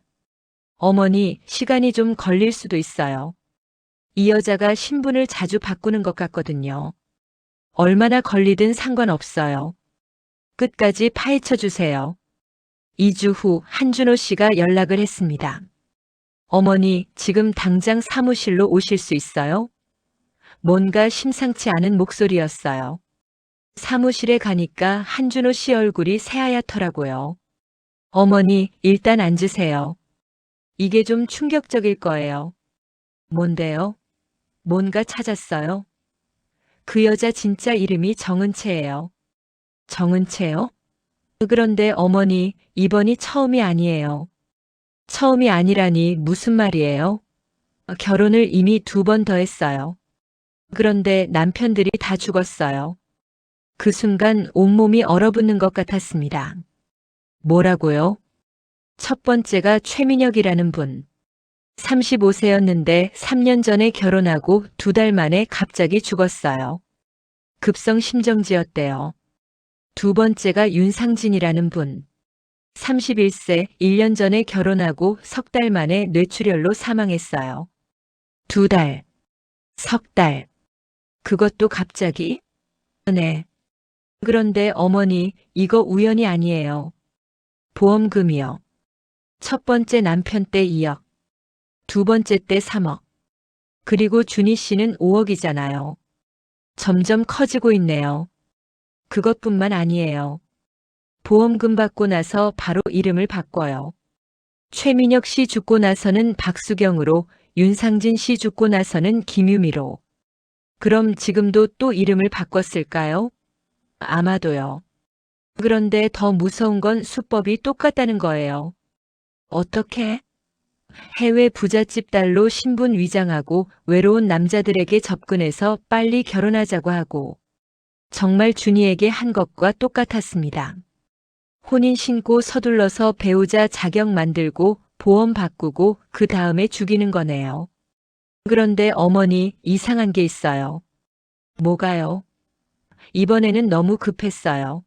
어머니, 시간이 좀 걸릴 수도 있어요. 이 여자가 신분을 자주 바꾸는 것 같거든요. 얼마나 걸리든 상관없어요. 끝까지 파헤쳐 주세요. 2주 후 한준호 씨가 연락을 했습니다. 어머니, 지금 당장 사무실로 오실 수 있어요? 뭔가 심상치 않은 목소리였어요. 사무실에 가니까 한준호 씨 얼굴이 새하얗더라고요. 어머니, 일단 앉으세요. 이게 좀 충격적일 거예요. 뭔데요? 뭔가 찾았어요? 그 여자 진짜 이름이 정은채예요. 정은채요? 그런데 어머니, 이번이 처음이 아니에요. 처음이 아니라니 무슨 말이에요? 결혼을 이미 2번 더 했어요. 그런데 남편들이 다 죽었어요. 그 순간 온몸이 얼어붙는 것 같았습니다. 뭐라고요? 첫 번째가 최민혁이라는 분. 35세였는데 3년 전에 결혼하고 2달 만에 갑자기 죽었어요. 급성 심정지였대요. 두 번째가 윤상진이라는 분. 31세, 1년 전에 결혼하고 3달 만에 뇌출혈로 사망했어요. 2달, 석 달. 그것도 갑자기? 네. 그런데 어머니, 이거 우연이 아니에요. 보험금이요. 첫 번째 남편 때 2억, 두 번째 때 3억. 그리고 준희 씨는 5억이잖아요. 점점 커지고 있네요. 그것뿐만 아니에요. 보험금 받고 나서 바로 이름을 바꿔요. 최민혁 씨 죽고 나서는 박수경으로, 윤상진 씨 죽고 나서는 김유미로. 그럼 지금도 또 이름을 바꿨을까요? 아마도요. 그런데 더 무서운 건 수법이 똑같다는 거예요. 어떻게? 해외 부잣집 딸로 신분 위장하고 외로운 남자들에게 접근해서 빨리 결혼하자고 하고. 정말 준이에게 한 것과 똑같았습니다. 혼인 신고 서둘러서 배우자 자격 만들고 보험 바꾸고 그 다음에 죽이는 거네요. 그런데 어머니, 이상한 게 있어요. 뭐가요? 이번에는 너무 급했어요.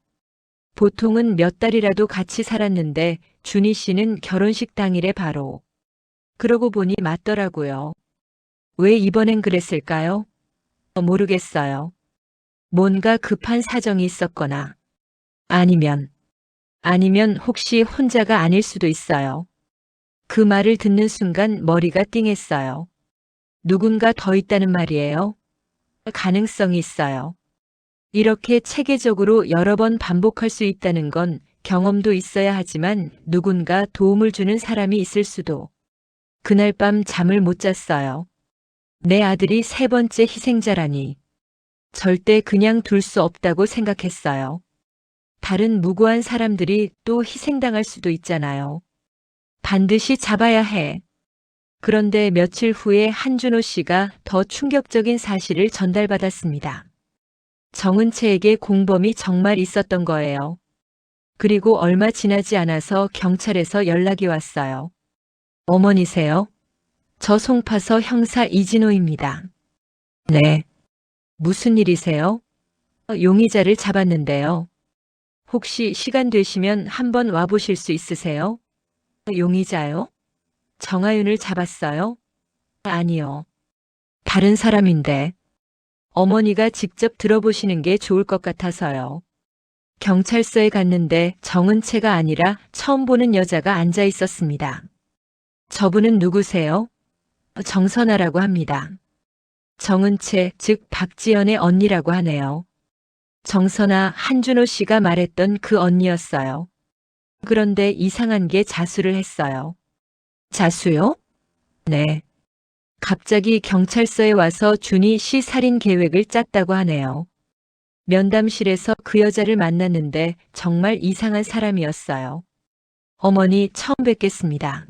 보통은 몇 달이라도 같이 살았는데 준희 씨는 결혼식 당일에 바로. 그러고 보니 맞더라고요. 왜 이번엔 그랬을까요? 모르겠어요. 뭔가 급한 사정이 있었거나 아니면 혹시 혼자가 아닐 수도 있어요. 그 말을 듣는 순간 머리가 띵했어요. 누군가 더 있다는 말이에요? 가능성이 있어요. 이렇게 체계적으로 여러 번 반복할 수 있다는 건 경험도 있어야 하지만 누군가 도움을 주는 사람이 있을 수도. 그날 밤 잠을 못 잤어요. 내 아들이 3번째 희생자라니. 절대 그냥 둘 수 없다고 생각했어요. 다른 무고한 사람들이 또 희생당할 수도 있잖아요. 반드시 잡아야 해. 그런데 며칠 후에 한준호 씨가 더 충격적인 사실을 전달받았습니다. 정은채에게 공범이 정말 있었던 거예요. 그리고 얼마 지나지 않아서 경찰에서 연락이 왔어요. 어머니세요? 저 송파서 형사 이진호입니다. 네. 무슨 일이세요? 용의자를 잡았는데요. 혹시 시간 되시면 한번 와보실 수 있으세요? 용의자요? 정하윤을 잡았어요? 아니요. 다른 사람인데. 어머니가 직접 들어보시는 게 좋을 것 같아서요. 경찰서에 갔는데 정은채가 아니라 처음 보는 여자가 앉아 있었습니다. 저분은 누구세요? 정선아라고 합니다. 정은채, 즉 박지연의 언니라고 하네요. 정선아, 한준호 씨가 말했던 그 언니였어요. 그런데 이상한 게 자수를 했어요. 자수요? 네. 갑자기 경찰서에 와서 준희 씨 살인 계획을 짰다고 하네요. 면담실에서 그 여자를 만났는데 정말 이상한 사람이었어요. 어머니 처음 뵙겠습니다.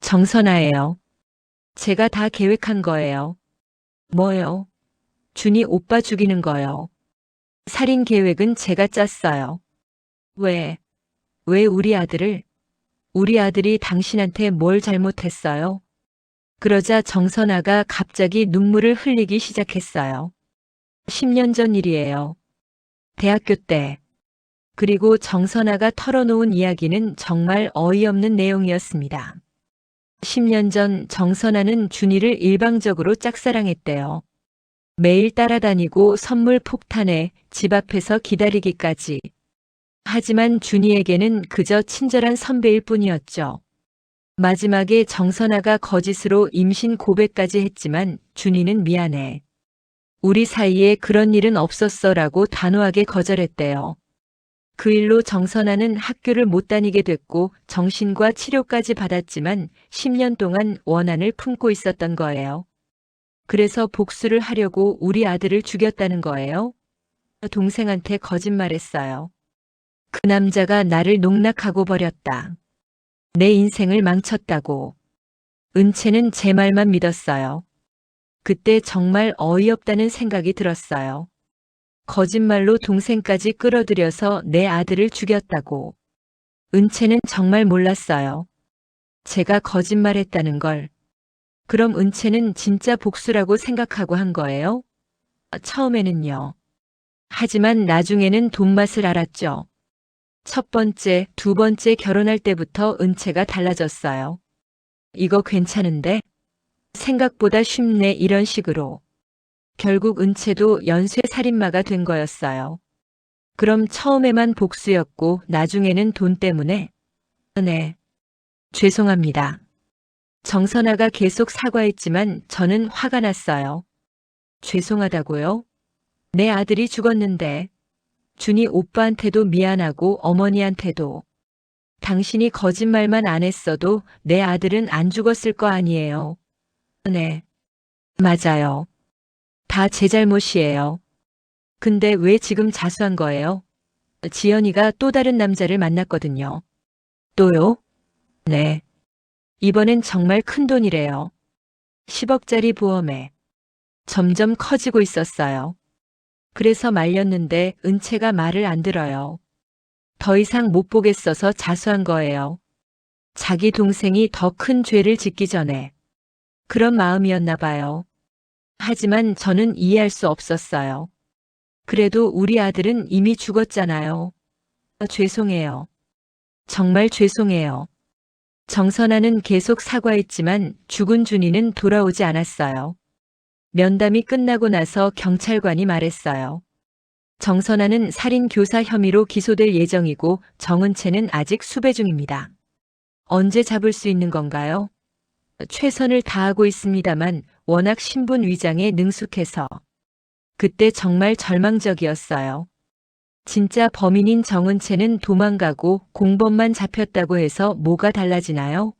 정선아예요. 제가 다 계획한 거예요. 뭐요? 준희 오빠 죽이는 거요. 살인 계획은 제가 짰어요. 왜? 왜 우리 아들이 당신한테 뭘 잘못했어요? 그러자 정선아가 갑자기 눈물을 흘리기 시작했어요. 10년 전 일이에요. 대학교 때. 그리고 정선아가 털어놓은 이야기는 정말 어이없는 내용이었습니다. 10년 전 정선아는 준희를 일방적으로 짝사랑했대요. 매일 따라다니고 선물 폭탄에 집 앞에서 기다리기까지. 하지만 준희에게는 그저 친절한 선배일 뿐이었죠. 마지막에 정선아가 거짓으로 임신 고백까지 했지만 준희는 미안해. 우리 사이에 그런 일은 없었어라고 단호하게 거절했대요. 그 일로 정선아는 학교를 못 다니게 됐고 정신과 치료까지 받았지만 10년 동안 원한을 품고 있었던 거예요. 그래서 복수를 하려고 우리 아들을 죽였다는 거예요. 동생한테 거짓말했어요. 그 남자가 나를 농락하고 버렸다. 내 인생을 망쳤다고. 은채는 제 말만 믿었어요. 그때 정말 어이없다는 생각이 들었어요. 거짓말로 동생까지 끌어들여서 내 아들을 죽였다고. 은채는 정말 몰랐어요. 제가 거짓말했다는 걸. 그럼 은채는 진짜 복수라고 생각하고 한 거예요? 처음에는요. 하지만 나중에는 돈맛을 알았죠. 첫 번째, 두 번째 결혼할 때부터 은채가 달라졌어요. 이거 괜찮은데? 생각보다 쉽네 이런 식으로. 결국 은채도 연쇄 살인마가 된 거였어요. 그럼 처음에만 복수였고 나중에는 돈 때문에? 네. 죄송합니다. 정선아가 계속 사과했지만 저는 화가 났어요. 죄송하다고요? 내 아들이 죽었는데. 준희 오빠한테도 미안하고 어머니한테도. 당신이 거짓말만 안 했어도 내 아들은 안 죽었을 거 아니에요. 네. 맞아요. 다 제 잘못이에요. 근데 왜 지금 자수한 거예요? 지연이가 또 다른 남자를 만났거든요. 또요? 네. 이번엔 정말 큰 돈이래요. 10억짜리 보험에. 점점 커지고 있었어요. 그래서 말렸는데 은채가 말을 안 들어요. 더 이상 못 보겠어서 자수한 거예요. 자기 동생이 더 큰 죄를 짓기 전에. 그런 마음이었나 봐요. 하지만 저는 이해할 수 없었어요. 그래도 우리 아들은 이미 죽었잖아요. 죄송해요. 정말 죄송해요. 정선아는 계속 사과했지만 죽은 준이는 돌아오지 않았어요. 면담이 끝나고 나서 경찰관이 말했어요. 정선아는 살인 교사 혐의로 기소될 예정이고 정은채는 아직 수배 중입니다. 언제 잡을 수 있는 건가요? 최선을 다하고 있습니다만 워낙 신분 위장에 능숙해서. 그때 정말 절망적이었어요. 진짜 범인인 정은채는 도망가고 공범만 잡혔다고 해서 뭐가 달라지나요?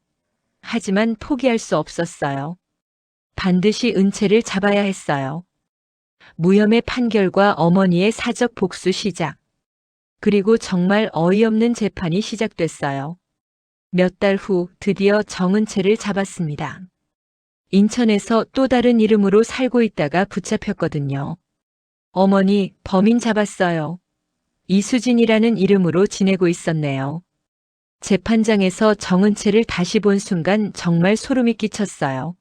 하지만 포기할 수 없었어요. 반드시 은채를 잡아야 했어요. 무혐의 판결과 어머니의 사적 복수 시작. 그리고 정말 어이없는 재판이 시작됐어요. 몇 달 후 드디어 정은채를 잡았습니다. 인천에서 또 다른 이름으로 살고 있다가 붙잡혔거든요. 어머니, 범인 잡았어요. 이수진이라는 이름으로 지내고 있었네요. 재판장에서 정은채를 다시 본 순간 정말 소름이 끼쳤어요.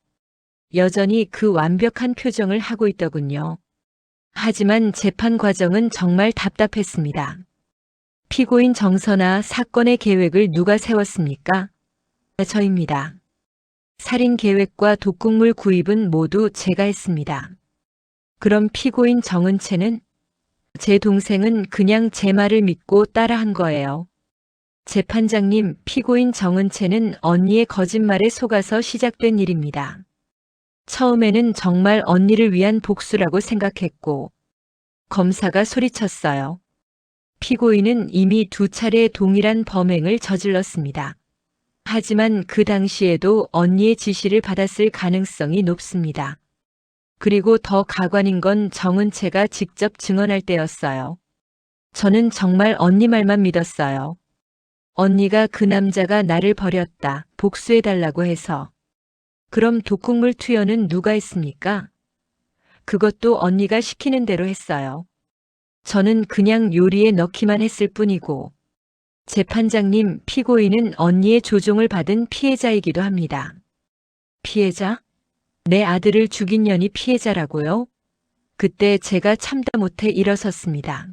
여전히 그 완벽한 표정을 하고 있더군요. 하지만 재판 과정은 정말 답답했습니다. 피고인 정선아 사건의 계획을 누가 세웠습니까? 저입니다. 살인 계획과 독극물 구입은 모두 제가 했습니다. 그럼 피고인 정은채는? 제 동생은 그냥 제 말을 믿고 따라한 거예요. 재판장님, 피고인 정은채는 언니의 거짓말에 속아서 시작된 일입니다. 처음에는 정말 언니를 위한 복수라고 생각했고, 검사가 소리쳤어요. 피고인은 이미 2차례 동일한 범행을 저질렀습니다. 하지만 그 당시에도 언니의 지시를 받았을 가능성이 높습니다. 그리고 더 가관인 건 정은채가 직접 증언할 때였어요. 저는 정말 언니 말만 믿었어요. 언니가 그 남자가 나를 버렸다, 복수해달라고 해서. 그럼 독국물 투여는 누가 했습니까? 그것도 언니가 시키는 대로 했어요. 저는 그냥 요리에 넣기만 했을 뿐이고. 재판장님, 피고인은 언니의 조종을 받은 피해자이기도 합니다. 피해자? 내 아들을 죽인 년이 피해자라고요? 그때 제가 참다 못해 일어섰습니다.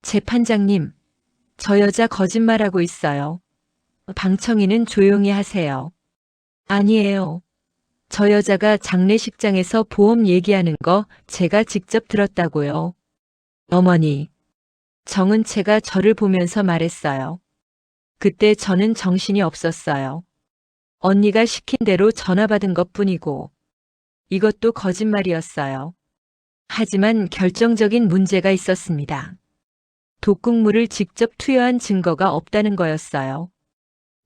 재판장님, 저 여자 거짓말하고 있어요. 방청인은 조용히 하세요. 아니에요. 저 여자가 장례식장에서 보험 얘기하는 거 제가 직접 들었다고요. 어머니. 정은채가 저를 보면서 말했어요. 그때 저는 정신이 없었어요. 언니가 시킨 대로 전화 받은 것뿐이고 이것도 거짓말이었어요. 하지만 결정적인 문제가 있었습니다. 독극물을 직접 투여한 증거가 없다는 거였어요.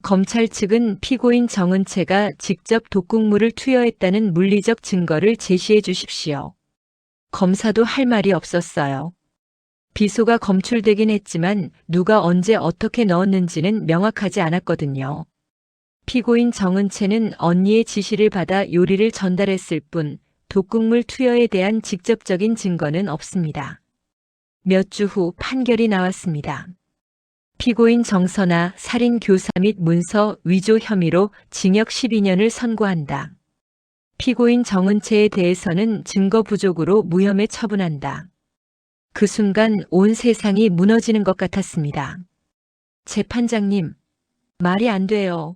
검찰 측은 피고인 정은채가 직접 독극물을 투여했다는 물리적 증거를 제시해 주십시오. 검사도 할 말이 없었어요. 비소가 검출되긴 했지만 누가 언제 어떻게 넣었는지는 명확하지 않았거든요. 피고인 정은채는 언니의 지시를 받아 요리를 전달했을 뿐 독극물 투여에 대한 직접적인 증거는 없습니다. 몇 주 후 판결이 나왔습니다. 피고인 정선아 살인 교사 및 문서 위조 혐의로 징역 12년을 선고한다. 피고인 정은채에 대해서는 증거 부족으로 무혐의 처분한다. 그 순간 온 세상이 무너지는 것 같았습니다. 재판장님, 말이 안 돼요.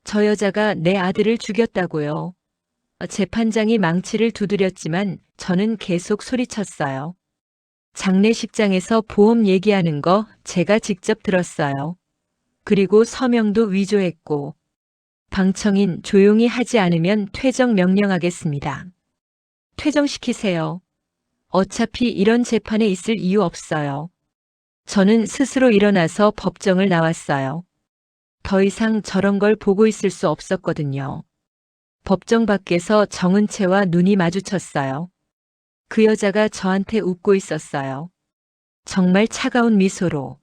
저 여자가 내 아들을 죽였다고요. 재판장이 망치를 두드렸지만 저는 계속 소리쳤어요. 장례식장에서 보험 얘기하는 거 제가 직접 들었어요. 그리고 서명도 위조했고. 방청인 조용히 하지 않으면 퇴정 명령하겠습니다. 퇴정시키세요. 어차피 이런 재판에 있을 이유 없어요. 저는 스스로 일어나서 법정을 나왔어요. 더 이상 저런 걸 보고 있을 수 없었거든요. 법정 밖에서 정은채와 눈이 마주쳤어요. 그 여자가 저한테 웃고 있었어요. 정말 차가운 미소로.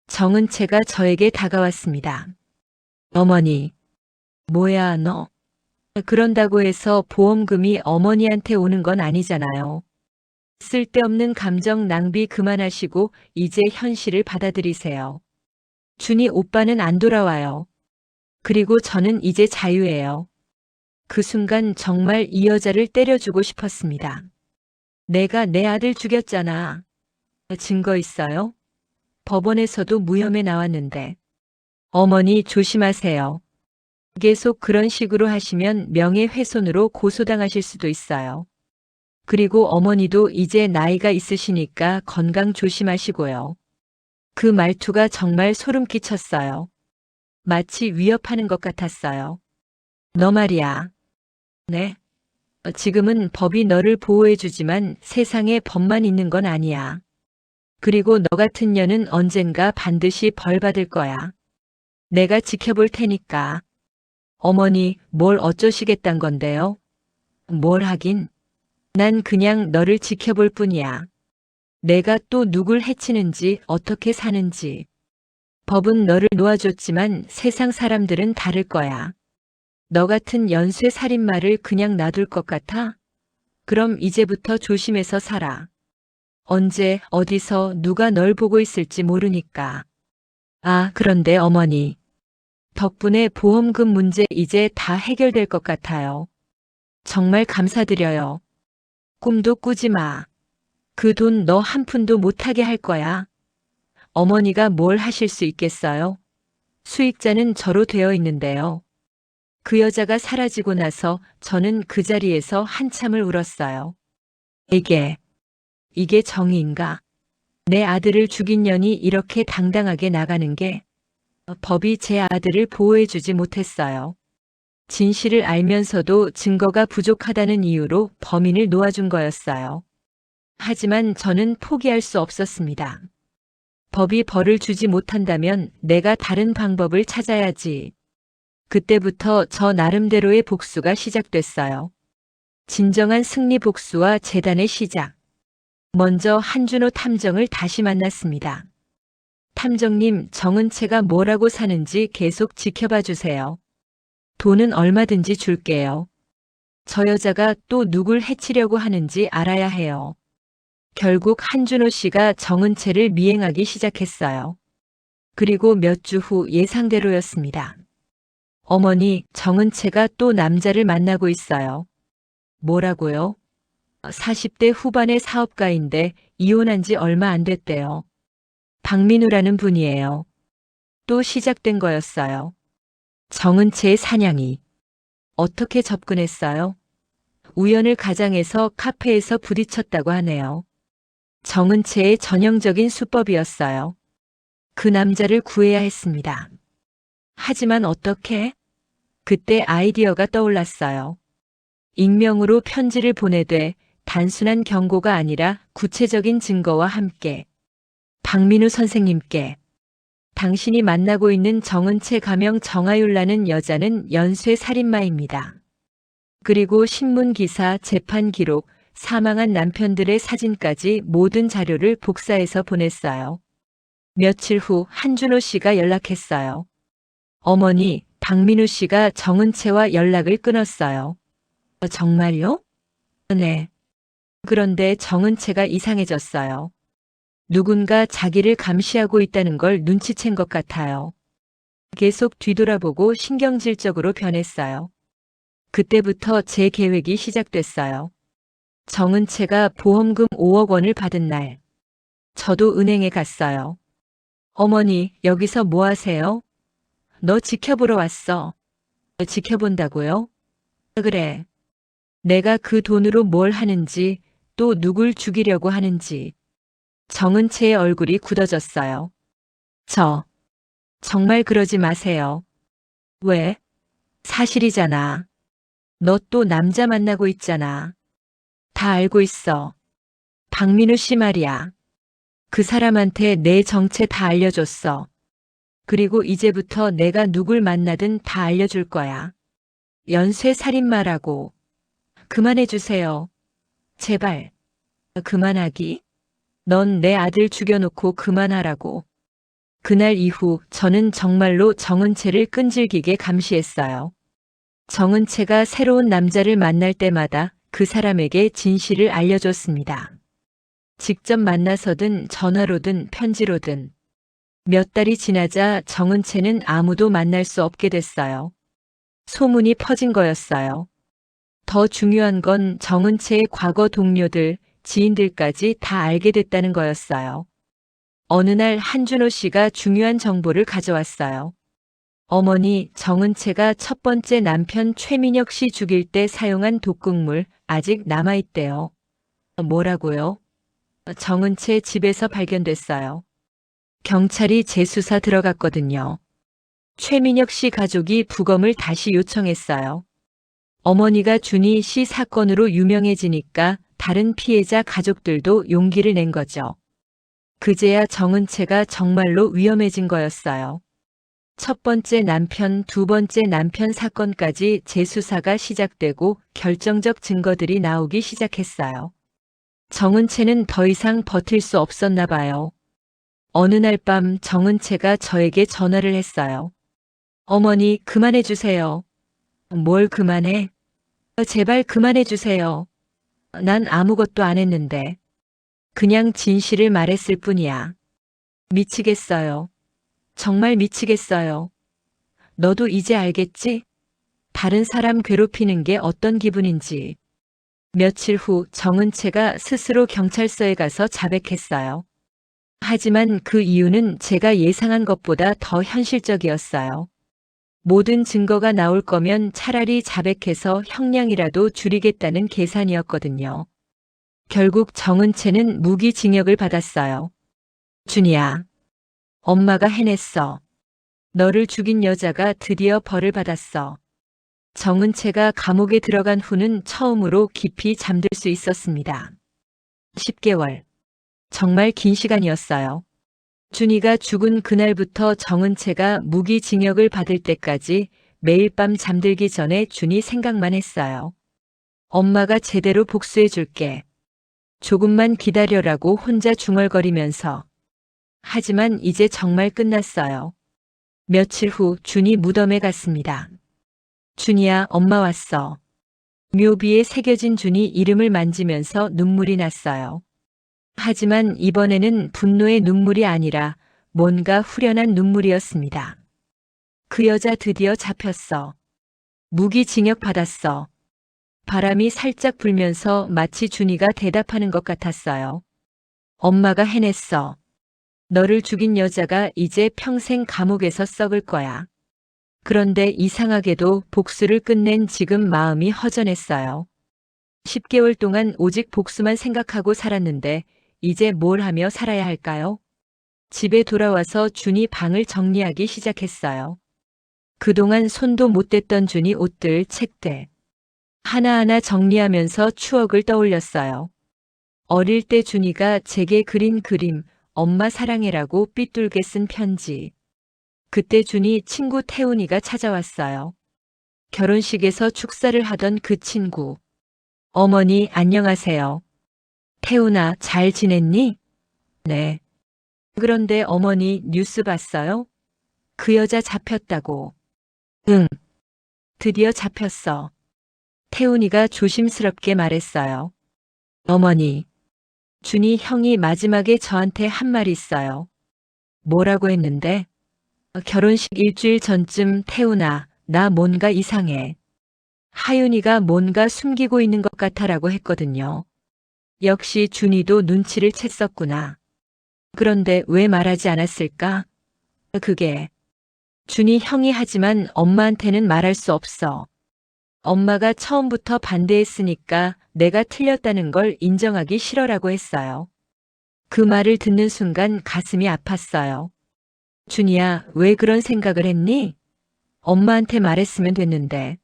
정은채가 저에게 다가왔습니다. 어머니. 뭐야 너. 그런다고 해서 보험금이 어머니한테 오는 건 아니잖아요. 쓸데없는 감정 낭비 그만하시고 이제 현실을 받아들이세요. 준이 오빠는 안 돌아와요. 그리고 저는 이제 자유예요. 그 순간 정말 이 여자를 때려주고 싶었습니다. 내가 내 아들 죽였잖아. 증거 있어요? 법원에서도 무혐의 나왔는데. 어머니 조심하세요. 계속 그런 식으로 하시면 명예훼손으로 고소당하실 수도 있어요. 그리고 어머니도 이제 나이가 있으시니까 건강 조심하시고요. 그 말투가 정말 소름 끼쳤어요. 마치 위협하는 것 같았어요. 너 말이야. 네. 지금은 법이 너를 보호해주지만 세상에 법만 있는 건 아니야. 그리고 너 같은 년은 언젠가 반드시 벌 받을 거야. 내가 지켜볼 테니까. 어머니, 뭘 어쩌시겠단 건데요? 뭘 하긴. 난 그냥 너를 지켜볼 뿐이야. 내가 또 누굴 해치는지 어떻게 사는지. 법은 너를 놓아줬지만 세상 사람들은 다를 거야. 너 같은 연쇄 살인마를 그냥 놔둘 것 같아? 그럼 이제부터 조심해서 살아. 언제, 어디서, 누가 널 보고 있을지 모르니까. 아, 그런데 어머니. 덕분에 보험금 문제 이제 다 해결될 것 같아요. 정말 감사드려요. 꿈도 꾸지 마. 그 돈 너 한 푼도 못하게 할 거야. 어머니가 뭘 하실 수 있겠어요? 수익자는 저로 되어 있는데요. 그 여자가 사라지고 나서 저는 그 자리에서 한참을 울었어요. 이게 정의인가? 내 아들을 죽인 년이 이렇게 당당하게 나가는 게 법이 제 아들을 보호해주지 못했어요. 진실을 알면서도 증거가 부족하다는 이유로 범인을 놓아준 거였어요. 하지만 저는 포기할 수 없었습니다. 법이 벌을 주지 못한다면 내가 다른 방법을 찾아야지. 그때부터 저 나름대로의 복수가 시작됐어요. 진정한 승리 복수와 재단의 시작. 먼저 한준호 탐정을 다시 만났습니다. 탐정님, 정은채가 뭐라고 사는지 계속 지켜봐 주세요. 돈은 얼마든지 줄게요. 저 여자가 또 누굴 해치려고 하는지 알아야 해요. 결국 한준호 씨가 정은채를 미행하기 시작했어요. 그리고 몇 주 후 예상대로였습니다. 어머니, 정은채가 또 남자를 만나고 있어요. 뭐라고요? 40대 후반의 사업가인데 이혼한 지 얼마 안 됐대요. 박민우라는 분이에요. 또 시작된 거였어요. 정은채의 사냥이. 어떻게 접근했어요? 우연을 가장해서 카페에서 부딪혔다고 하네요. 정은채의 전형적인 수법이었어요. 그 남자를 구해야 했습니다. 하지만 어떻게? 그때 아이디어가 떠올랐어요. 익명으로 편지를 보내되 단순한 경고가 아니라 구체적인 증거와 함께 박민우 선생님께 당신이 만나고 있는 정은채 가명 정아율라는 여자는 연쇄 살인마입니다. 그리고 신문 기사, 재판 기록, 사망한 남편들의 사진까지 모든 자료를 복사해서 보냈어요. 며칠 후 한준호 씨가 연락했어요. 어머니, 박민우 씨가 정은채와 연락을 끊었어요. 정말요? 네. 그런데 정은채가 이상해졌어요. 누군가 자기를 감시하고 있다는 걸 눈치챈 것 같아요. 계속 뒤돌아보고 신경질적으로 변했어요. 그때부터 제 계획이 시작됐어요. 정은채가 보험금 5억 원을 받은 날, 저도 은행에 갔어요. 어머니, 여기서 뭐 하세요? 너 지켜보러 왔어. 지켜본다고요? 그래. 내가 그 돈으로 뭘 하는지, 또 누굴 죽이려고 하는지. 정은채의 얼굴이 굳어졌어요. 정말 그러지 마세요. 왜? 사실이잖아. 너 또 남자 만나고 있잖아. 다 알고 있어. 박민우 씨 말이야. 그 사람한테 내 정체 다 알려줬어. 그리고 이제부터 내가 누굴 만나든 다 알려줄 거야. 연쇄 살인마라고. 그만해주세요. 제발. 그만하기? 넌 내 아들 죽여놓고 그만하라고. 그날 이후 저는 정말로 정은채를 끈질기게 감시했어요. 정은채가 새로운 남자를 만날 때마다 그 사람에게 진실을 알려줬습니다. 직접 만나서든 전화로든 편지로든. 몇 달이 지나자 정은채는 아무도 만날 수 없게 됐어요. 소문이 퍼진 거였어요. 더 중요한 건 정은채의 과거 동료들, 지인들까지 다 알게 됐다는 거였어요. 어느 날 한준호 씨가 중요한 정보를 가져왔어요. 어머니, 정은채가 첫 번째 남편 최민혁 씨 죽일 때 사용한 독극물 아직 남아있대요. 뭐라고요? 정은채 집에서 발견됐어요. 경찰이 재수사 들어갔거든요. 최민혁 씨 가족이 부검을 다시 요청했어요. 어머니가 준희 씨 사건으로 유명해지니까 다른 피해자 가족들도 용기를 낸 거죠. 그제야 정은채가 정말로 위험해진 거였어요. 첫 번째 남편, 두 번째 남편 사건까지 재수사가 시작되고 결정적 증거들이 나오기 시작했어요. 정은채는 더 이상 버틸 수 없었나 봐요. 어느 날 밤 정은채가 저에게 전화를 했어요. 어머니, 그만해 주세요. 뭘 그만해? 제발 그만해 주세요. 난 아무것도 안 했는데. 그냥 진실을 말했을 뿐이야. 미치겠어요. 정말 미치겠어요. 너도 이제 알겠지? 다른 사람 괴롭히는 게 어떤 기분인지. 며칠 후 정은채가 스스로 경찰서에 가서 자백했어요. 하지만 그 이유는 제가 예상한 것보다 더 현실적이었어요. 모든 증거가 나올 거면 차라리 자백해서 형량이라도 줄이겠다는 계산이었거든요. 결국 정은채는 무기징역을 받았어요. 준이야, 엄마가 해냈어. 너를 죽인 여자가 드디어 벌을 받았어. 정은채가 감옥에 들어간 후는 처음으로 깊이 잠들 수 있었습니다. 10개월. 정말 긴 시간이었어요. 준이가 죽은 그날부터 정은채가 무기징역을 받을 때까지 매일 밤 잠들기 전에 준이 생각만 했어요. 엄마가 제대로 복수해 줄게. 조금만 기다려라고 혼자 중얼거리면서. 하지만 이제 정말 끝났어요. 며칠 후 준이 무덤에 갔습니다. 준이야, 엄마 왔어. 묘비에 새겨진 준이 이름을 만지면서 눈물이 났어요. 하지만 이번에는 분노의 눈물이 아니라 뭔가 후련한 눈물이었습니다. 그 여자 드디어 잡혔어. 무기징역 받았어. 바람이 살짝 불면서 마치 준이가 대답하는 것 같았어요. 엄마가 해냈어. 너를 죽인 여자가 이제 평생 감옥에서 썩을 거야. 그런데 이상하게도 복수를 끝낸 지금 마음이 허전했어요. 10개월 동안 오직 복수만 생각하고 살았는데 이제 뭘 하며 살아야 할까요? 집에 돌아와서 준이 방을 정리하기 시작했어요. 그동안 손도 못 댔던 준이 옷들, 책들. 하나하나 정리하면서 추억을 떠올렸어요. 어릴 때 준이가 제게 그린 그림, 엄마 사랑해라고 삐뚤게 쓴 편지. 그때 준이 친구 태훈이가 찾아왔어요. 결혼식에서 축사를 하던 그 친구. 어머니, 안녕하세요. 태훈아, 잘 지냈니? 네. 그런데 어머니 뉴스 봤어요? 그 여자 잡혔다고. 응. 드디어 잡혔어. 태훈이가 조심스럽게 말했어요. 어머니. 준이 형이 마지막에 저한테 한 말이 있어요. 뭐라고 했는데? 결혼식 일주일 전쯤 태훈아, 나 뭔가 이상해. 하윤이가 뭔가 숨기고 있는 것 같아라고 했거든요. 역시 준이도 눈치를 챘었구나. 그런데 왜 말하지 않았을까? 그게 준이 형이 하지만 엄마한테는 말할 수 없어. 엄마가 처음부터 반대했으니까 내가 틀렸다는 걸 인정하기 싫어라고 했어요. 그 말을 듣는 순간 가슴이 아팠어요. 준이야, 왜 그런 생각을 했니? 엄마한테 말했으면 됐는데.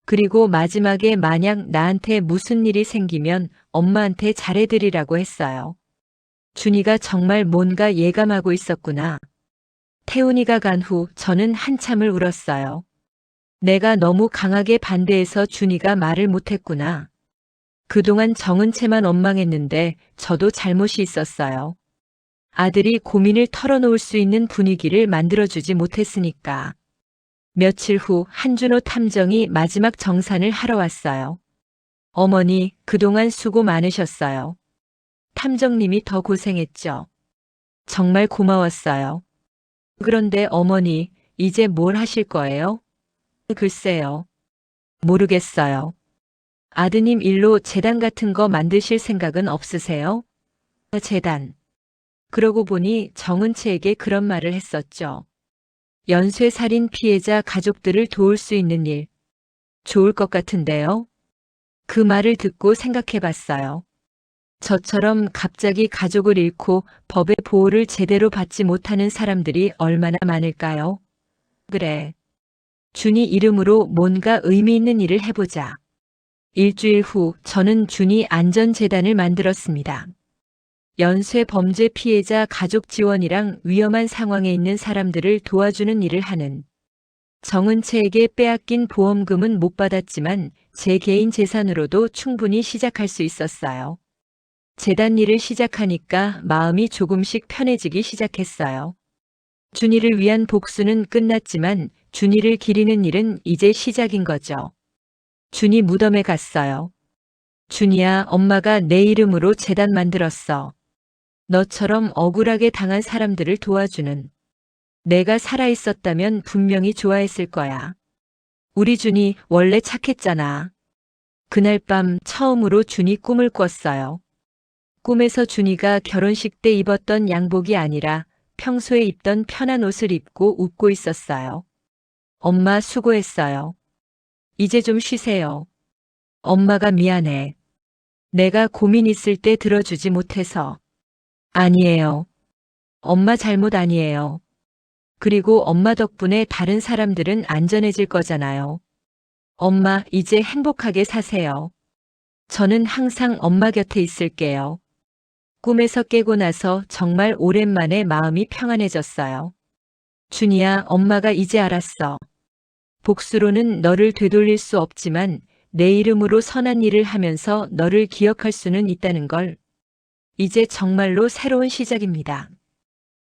그리고 마지막에 만약 나한테 무슨 일이 생기면 엄마한테 잘해드리라고 했어요. 준이가 정말 뭔가 예감하고 있었구나. 태훈이가 간 후 저는 한참을 울었어요. 내가 너무 강하게 반대해서 준이가 말을 못했구나. 그동안 정은채만 원망했는데 저도 잘못이 있었어요. 아들이 고민을 털어놓을 수 있는 분위기를 만들어주지 못했으니까. 며칠 후 한준호 탐정이 마지막 정산을 하러 왔어요. 어머니, 그동안 수고 많으셨어요. 탐정님이 더 고생했죠. 정말 고마웠어요. 그런데 어머니, 이제 뭘 하실 거예요? 글쎄요. 모르겠어요. 아드님 일로 재단 같은 거 만드실 생각은 없으세요? 재단. 그러고 보니 정은채에게 그런 말을 했었죠. 연쇄살인 피해자 가족들을 도울 수 있는 일. 좋을 것 같은데요? 그 말을 듣고 생각해 봤어요. 저처럼 갑자기 가족을 잃고 법의 보호를 제대로 받지 못하는 사람들이 얼마나 많을까요? 그래. 준이 이름으로 뭔가 의미 있는 일을 해보자. 일주일 후 저는 준이 안전재단을 만들었습니다. 연쇄 범죄 피해자 가족 지원이랑 위험한 상황에 있는 사람들을 도와주는 일을 하는. 정은채에게 빼앗긴 보험금은 못 받았지만 제 개인 재산으로도 충분히 시작할 수 있었어요. 재단 일을 시작하니까 마음이 조금씩 편해지기 시작했어요. 준이를 위한 복수는 끝났지만 준이를 기리는 일은 이제 시작인 거죠. 준이 무덤에 갔어요. 준이야, 엄마가 내 이름으로 재단 만들었어. 너처럼 억울하게 당한 사람들을 도와주는. 내가 살아있었다면 분명히 좋아했을 거야. 우리 준이 원래 착했잖아. 그날 밤 처음으로 준이 꿈을 꿨어요. 꿈에서 준이가 결혼식 때 입었던 양복이 아니라 평소에 입던 편한 옷을 입고 웃고 있었어요. 엄마 수고했어요. 이제 좀 쉬세요. 엄마가 미안해. 내가 고민 있을 때 들어주지 못해서. 아니에요. 엄마 잘못 아니에요. 그리고 엄마 덕분에 다른 사람들은 안전해질 거잖아요. 엄마, 이제 행복하게 사세요. 저는 항상 엄마 곁에 있을게요. 꿈에서 깨고 나서 정말 오랜만에 마음이 평안해졌어요. 준이야, 엄마가 이제 알았어. 복수로는 너를 되돌릴 수 없지만 내 이름으로 선한 일을 하면서 너를 기억할 수는 있다는 걸. 이제 정말로 새로운 시작입니다.